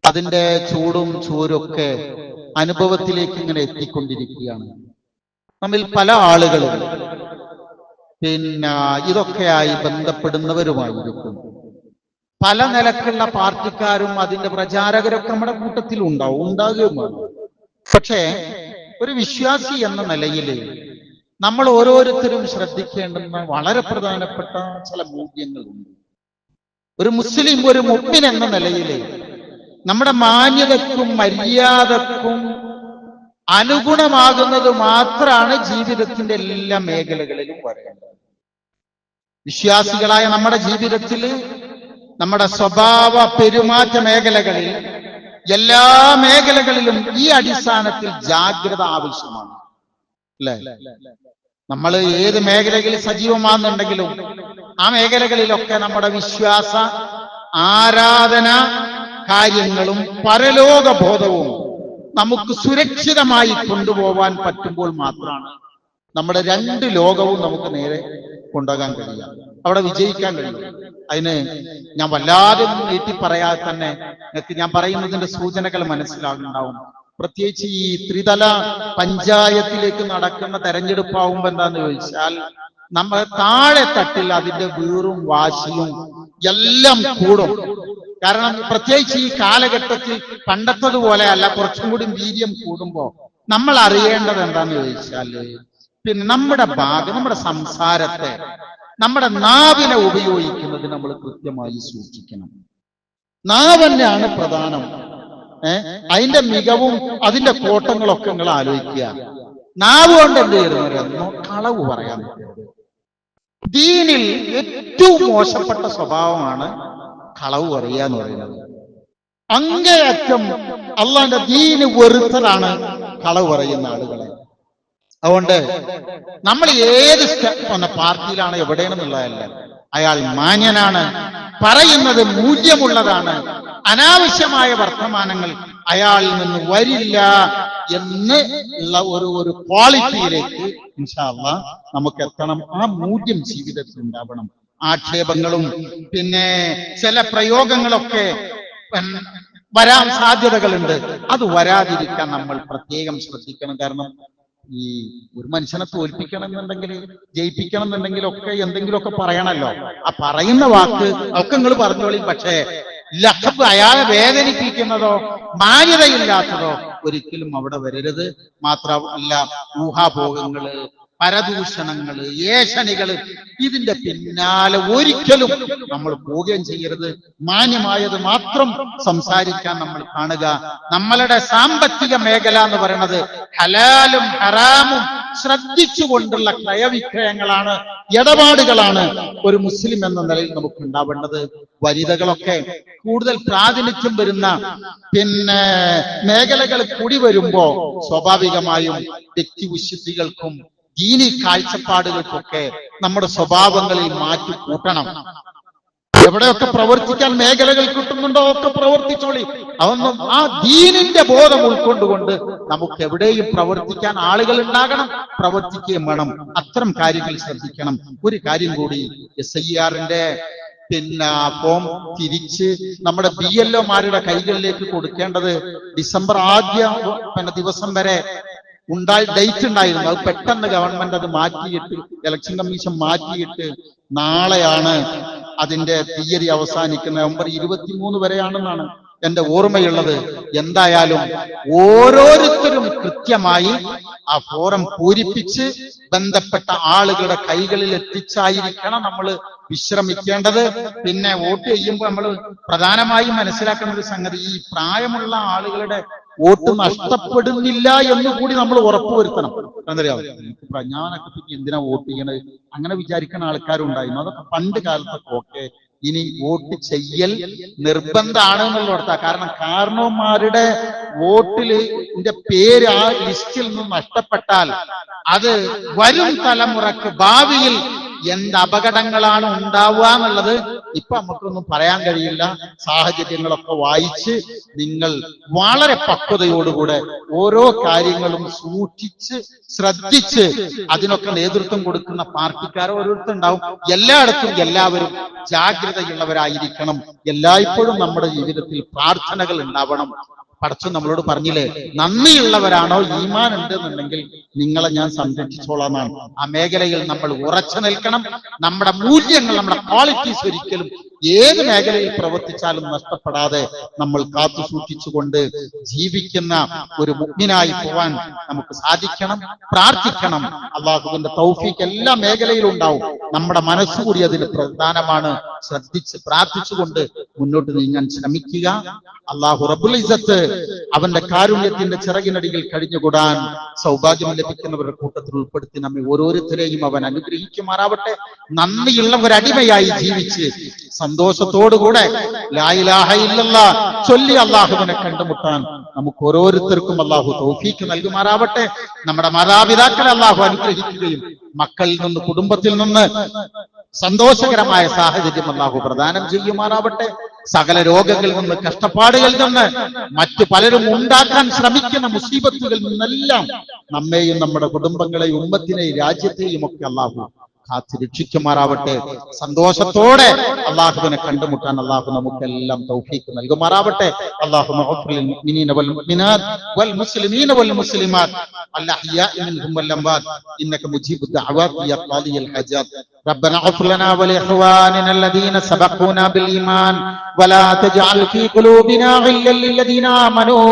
അതിന്റെ ചൂടും ചൂരൊക്കെ അനുഭവത്തിലേക്ക് ഇങ്ങനെ എത്തിക്കൊണ്ടിരിക്കുകയാണ്. നമ്മിൽ പല ആളുകളും ഇതൊക്കെയായി ബന്ധപ്പെടുന്നവരുമായിരിക്കും. പല നിലക്കുള്ള പാർട്ടിക്കാരും അതിന്റെ പ്രചാരകരൊക്കെ നമ്മുടെ കൂട്ടത്തിൽ ഉണ്ടാകുകയുമാണ്. പക്ഷേ ഒരു വിശ്വാസി എന്ന നിലയിൽ നമ്മൾ ഓരോരുത്തരും ശ്രദ്ധിക്കേണ്ടുന്ന വളരെ പ്രധാനപ്പെട്ട ചില മൂല്യങ്ങളുണ്ട്. ഒരു മുസ്ലിം, ഒരു മുഅ്മിൻ എന്ന നിലയിൽ നമ്മുടെ മാന്യതക്കും മര്യാദക്കും അനുഗുണമാകുന്നത് മാത്രമാണ് ജീവിതത്തിന്റെ എല്ലാ മേഖലകളിലും വരേണ്ടത്. വിശ്വാസികളായ നമ്മുടെ ജീവിതത്തിൽ, നമ്മുടെ സ്വഭാവ പെരുമാറ്റ മേഖലകളിൽ, എല്ലാ മേഖലകളിലും ഈ അടിസ്ഥാനത്തിൽ ജാഗ്രത ആവശ്യമാണ്. അല്ലെ? നമ്മൾ ഏത് മേഖലകളിൽ സജീവമാകുന്നുണ്ടെങ്കിലും ആ മേഖലകളിലൊക്കെ നമ്മുടെ വിശ്വാസ, ആരാധന കാര്യങ്ങളും പരലോക ബോധവും നമുക്ക് സുരക്ഷിതമായി കൊണ്ടുപോകാൻ പറ്റുമ്പോൾ മാത്രമാണ് നമ്മുടെ 2 ലോകവും നമുക്ക് നേരെ കൊണ്ടുപോകാൻ കഴിയുക, അവിടെ വിജയിക്കാൻ കഴിയും. അതിന് ഞാൻ വല്ലാതെ നീട്ടി പറയാതെ തന്നെ നിങ്ങൾക്ക് ഞാൻ പറയുന്നതിന്റെ സൂചനകൾ മനസ്സിലാകുന്നുണ്ടാവും. പ്രത്യേകിച്ച് ഈ ത്രിതല പഞ്ചായത്തിലേക്ക് നടക്കുന്ന തെരഞ്ഞെടുപ്പാവുമ്പോ എന്താന്ന് ചോദിച്ചാൽ, നമ്മൾ താഴെ തട്ടിൽ അതിന്റെ വീറും വാശിയും എല്ലാം കൂടും. കാരണം പ്രത്യേകിച്ച് ഈ കാലഘട്ടത്തിൽ പണ്ടത്തതുപോലെ അല്ല, കുറച്ചും കൂടി വീര്യം കൂടുമ്പോ നമ്മൾ അറിയേണ്ടത് എന്താന്ന് ചോദിച്ചാല്, പിന്നെ നമ്മുടെ നമ്മുടെ സംസാരത്തെ, നമ്മുടെ നാവിനെ ഉപയോഗിക്കുന്നത് നമ്മൾ കൃത്യമായി സൂക്ഷിക്കണം. നാവന്നെയാണ് പ്രധാനം. അതിന്റെ മികവും അതിന്റെ കോട്ടങ്ങളൊക്കെ നിങ്ങൾ ആലോചിക്കുക. നാവ് കൊണ്ട് എന്ത് ചെയ്യുന്നവരെന്നോ കളവ് പറയാൻ പറ്റുന്നത്. ദീനിൽ ഏറ്റവും മോശപ്പെട്ട സ്വഭാവമാണ് കളവ് പറയുക എന്ന് പറയുന്നത്. അങ്ങേയറ്റം അള്ളാന്റെ ദീന് വെറുത്തലാണ് കളവ് പറയുന്ന ആളുകളെ. അതുകൊണ്ട് നമ്മൾ ഏത് പാർട്ടിയിലാണ് എവിടെയാണെന്നുള്ളതല്ല, അയാൾ മാന്യനാണ്, പറയുന്നത് മൂല്യമുള്ളതാണ്, അനാവശ്യമായ വർത്തമാനങ്ങൾ അയാളിൽ നിന്ന് വരില്ല എന്ന് ഉള്ള ഒരു ക്വാളിറ്റിയിലേക്ക് ഇൻഷാ അല്ലാഹ് നമുക്ക് എത്തണം. ആ മൂല്യം ജീവിതത്തിൽ ഉണ്ടാവണം. ആക്ഷേപങ്ങളും പിന്നെ ചില പ്രയോഗങ്ങളൊക്കെ വരാൻ സാധ്യതകളുണ്ട്. അത് വരാതിരിക്കാൻ നമ്മൾ പ്രത്യേകം ശ്രദ്ധിക്കണം. കാരണം ഈ ഒരു മനുഷ്യനെ തോൽപ്പിക്കണം എന്നുണ്ടെങ്കിൽ, ജയിപ്പിക്കണം എന്നുണ്ടെങ്കിൽ ഒക്കെ എന്തെങ്കിലുമൊക്കെ പറയണല്ലോ. ആ പറയുന്ന വാക്ക് ഒക്കെ നിങ്ങൾ പറഞ്ഞോളി. പക്ഷേ ലഖബ് അയാളെ വേദനിപ്പിക്കുന്നതോ മാന്യതയില്ലാത്തതോ ഒരിക്കലും അവിടെ വരരുത്. മാത്രമല്ല, ഊഹാഭോഗങ്ങള്, പരദൂഷണങ്ങള്, ഏഷണികള്, ഇതിന്റെ പിന്നാലെ ഒരിക്കലും നമ്മൾ പോവുകയും ചെയ്യരുത്. മാന്യമായത് മാത്രം സംസാരിക്കാൻ നമ്മൾ കാണുക. നമ്മളുടെ സാമ്പത്തിക മേഖല എന്ന് പറയുന്നത് ഹലാലും ഹറാമും ശ്രദ്ധിച്ചുകൊണ്ടുള്ള ക്രയവിക്രയങ്ങളാണ്, ഇടപാടുകളാണ് ഒരു മുസ്ലിം എന്ന നിലയിൽ നമുക്ക് ഉണ്ടാവേണ്ടത്. വനിതകളൊക്കെ കൂടുതൽ പ്രാതിനിധ്യം വരുന്ന മേഖലകൾ കൂടി വരുമ്പോ സ്വാഭാവികമായും വ്യക്തിവിശുദ്ധികൾക്കും ദീനി കാഴ്ചപ്പാടുകൾക്കൊക്കെ നമ്മുടെ സ്വഭാവങ്ങളിൽ മാറ്റി കൂട്ടണം. എവിടെയൊക്കെ പ്രവർത്തിക്കാൻ മേഖലകൾ കിട്ടുന്നുണ്ടോ ഒക്കെ പ്രവർത്തിച്ചോളി. അതൊന്നും ആ ദീനിന്റെ ബോധം ഉൾക്കൊണ്ടുകൊണ്ട് നമുക്ക് എവിടെയും പ്രവർത്തിക്കാൻ ആളുകൾ ഉണ്ടാകണം, പ്രവർത്തിക്കുകയും വേണം. അത്തരം കാര്യങ്ങൾ ശ്രദ്ധിക്കണം. ഒരു കാര്യം കൂടി, SIR-ന്റെ ഫോം തിരിച്ച് നമ്മുടെ BLO-മാരുടെ കൈകളിലേക്ക് കൊടുക്കേണ്ടത് ഡിസംബർ ആദ്യ ദിവസം വരെ ഡേറ്റ് ഉണ്ടായിരുന്നു. അത് പെട്ടെന്ന് ഗവൺമെന്റ് അത് മാറ്റിയിട്ട്, ഇലക്ഷൻ കമ്മീഷൻ മാറ്റിയിട്ട് നാളെയാണ് അതിന്റെ തീയതി അവസാനിക്കുന്നത്. നവംബർ 23 വരെയാണെന്നാണ് എന്റെ ഓർമ്മയുള്ളത്. എന്തായാലും ഓരോരുത്തരും കൃത്യമായി ആ ഫോറം പൂരിപ്പിച്ച് ബന്ധപ്പെട്ട ആളുകളുടെ കൈകളിൽ എത്തിച്ചായിരിക്കണം നമ്മൾ വിശ്രമിക്കേണ്ടത്. പിന്നെ വോട്ട് ചെയ്യുമ്പോൾ നമ്മൾ പ്രധാനമായും മനസ്സിലാക്കുന്ന ഒരു സംഗതി, ഈ പ്രായമുള്ള ആളുകളുടെ വോട്ട് നഷ്ടപ്പെടുന്നില്ല എന്ന് കൂടി നമ്മൾ ഉറപ്പുവരുത്തണം. എന്തറിയാം, ഞാനൊക്കെ എന്തിനാ വോട്ട് ചെയ്യണത് അങ്ങനെ വിചാരിക്കുന്ന ആൾക്കാരുണ്ടായിരുന്നു. അതൊക്കെ പണ്ട് കാലത്തൊക്കെ ഓക്കെ. ഇനി വോട്ട് ചെയ്യൽ നിർബന്ധമാണ് എന്നുള്ളടത്താ. കാരണം കാരണവന്മാരുടെ വോട്ടിന്റെ പേര് ആ ലിസ്റ്റിൽ നിന്ന് നഷ്ടപ്പെട്ടാൽ അത് വരും തലമുറക്ക് ഭാവിയിൽ എന്ത് അപകടങ്ങളാണ് ഉണ്ടാവുക എന്നുള്ളത് ഇപ്പൊ നമുക്കൊന്നും പറയാൻ കഴിയില്ല. സാഹചര്യങ്ങളൊക്കെ വായിച്ച് നിങ്ങൾ വളരെ പക്വതയോടുകൂടെ ഓരോ കാര്യങ്ങളും സൂക്ഷിച്ച് ശ്രദ്ധിച്ച് അതിനൊക്കെ നേതൃത്വം കൊടുക്കുന്ന പാർട്ടിക്കാർ ഓരോരുത്തരുണ്ടാവും. എല്ലായിടത്തും എല്ലാവരും ജാഗ്രതയുള്ളവരായിരിക്കണം. എല്ലായ്പ്പോഴും നമ്മുടെ ജീവിതത്തിൽ പ്രാർത്ഥനകൾ ഉണ്ടാവണം. പടച്ചു നമ്മളോട് പറഞ്ഞില്ലേ, നന്ദിയുള്ളവരാണോ ഈമാൻ ഉണ്ട് എന്നുണ്ടെങ്കിൽ നിങ്ങളെ ഞാൻ സംരക്ഷിച്ചോളാമാണ്. ആ മേഖലയിൽ നമ്മൾ ഉറച്ചു നിൽക്കണം. നമ്മുടെ മൂല്യങ്ങൾ, നമ്മുടെ ക്വാളിറ്റീസ് ഒരിക്കലും ഏത് മേഖലയിൽ പ്രവർത്തിച്ചാലും നഷ്ടപ്പെടാതെ നമ്മൾ കാത്തു സൂക്ഷിച്ചുകൊണ്ട് ജീവിക്കുന്ന ഒരു മുഅ്മിനായി പോവാൻ നമുക്ക് സാധിക്കണം. പ്രാർത്ഥിക്കണം. അള്ളാഹുവിന്റെ തൗഫീഖ് എല്ലാ മേഖലയിലും ഉണ്ടാവും. നമ്മുടെ മനസ്സുകൂടി അതിന് പ്രധാനമാണ്. ശ്രദ്ധിച്ച് പ്രാർത്ഥിച്ചുകൊണ്ട് മുന്നോട്ട് നീങ്ങാൻ ശ്രമിക്കുക. അള്ളാഹു റബ്ബുൽ ഇസ്സത്ത് അവന്റെ കാരുണ്യത്തിന്റെ ചിറകിനടിയിൽ കഴിഞ്ഞുകൂടാൻ സൗഭാഗ്യം ലഭിക്കുന്നവരുടെ കൂട്ടത്തിൽ ഉൾപ്പെടുത്തി നമ്മെ ഓരോരുത്തരെയും അവൻ അനുഗ്രഹിക്കുമാറാവട്ടെ. നന്ദിയുള്ള ഒരടിമയായി ജീവിച്ച് സന്തോഷത്തോടുകൂടെ ലാ ഇലാഹ ഇല്ലല്ലാഹ് ചൊല്ലി അള്ളാഹുവിനെ കണ്ടുമുട്ടാൻ നമുക്ക് ഓരോരുത്തർക്കും അള്ളാഹു തൗഫീഖ് നൽകുമാറാവട്ടെ. നമ്മുടെ മാതാപിതാക്കളെ അള്ളാഹു അനുഗ്രഹിക്കുകയും മക്കളിൽ നിന്ന്, കുടുംബത്തിൽ നിന്ന് സന്തോഷകരമായ സാഹചര്യം അള്ളാഹു പ്രദാനം ചെയ്യുമാറാവട്ടെ. സകല രോഗങ്ങളിൽ നിന്ന്, കഷ്ടപ്പാടുകളിൽ നിന്ന്, മറ്റു പലരും ഉണ്ടാക്കാൻ ശ്രമിക്കുന്ന മുസീബത്തുകളിൽ നിന്നെല്ലാം നമ്മെയും നമ്മുടെ കുടുംബങ്ങളെയും ഉമ്മത്തിനെയും രാജ്യത്തെയും ഒക്കെ അള്ളാഹു കാത്ത് രക്ഷിക്കുമാറാവട്ടെ. സന്തോഷത്തോടെ അള്ളാഹുവിനെ കണ്ടുമുട്ടാൻ അള്ളാഹു നമുക്കെല്ലാം തൗഫീഖ് നൽകുമാറാവട്ടെ. അല്ലാഹുമ്മ ഗ്ഫിർ ലിൽ മുഅ്മിനീന വൽ മുഅ്മിനാത്ത് വൽ മുസ്ലിമീന വൽ മുസ്ലിമാത്ത് അൽ അഹ്യാഇ മിൻഹും വൽ അംവാത് ഇന്നക മുജീബുദ് ദഅവാതി യാ ഖാദിയൽ ഹജാത്ത്. ربنا اغفر لنا ولإخواننا الذين سبقونا بالإيمان ولا تجعل في قلوبنا غلا للذين آمنوا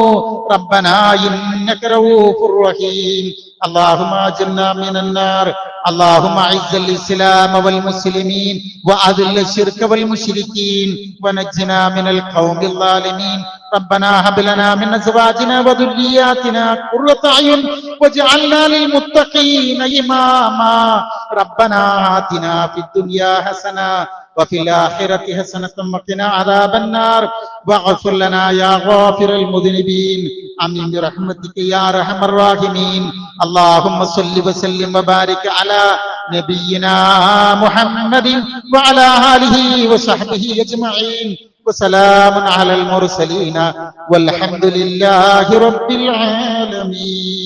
ربنا إنك رؤوف رحيم. اللهم اجرنا من النار. اللهم اعز الإسلام والمسلمين وأذل الشرك والمشركين ونجنا من القوم الظالمين. ربنا هب لنا من أزواجنا وذرياتنا قرة أعين واجعلنا للمتقين إماما. ربنا آتنا في الدنيا حسنة وفي الآخرة حسنة وقنا عذاب النار واغفر لنا يا غافر المذنبين. آمين برحمتك يا أرحم الراحمين. اللهم صل وسلم وبارك على نبينا محمد وعلى آله وصحبه أجمعين. وسلام على المرسلين والحمد لله رب العالمين.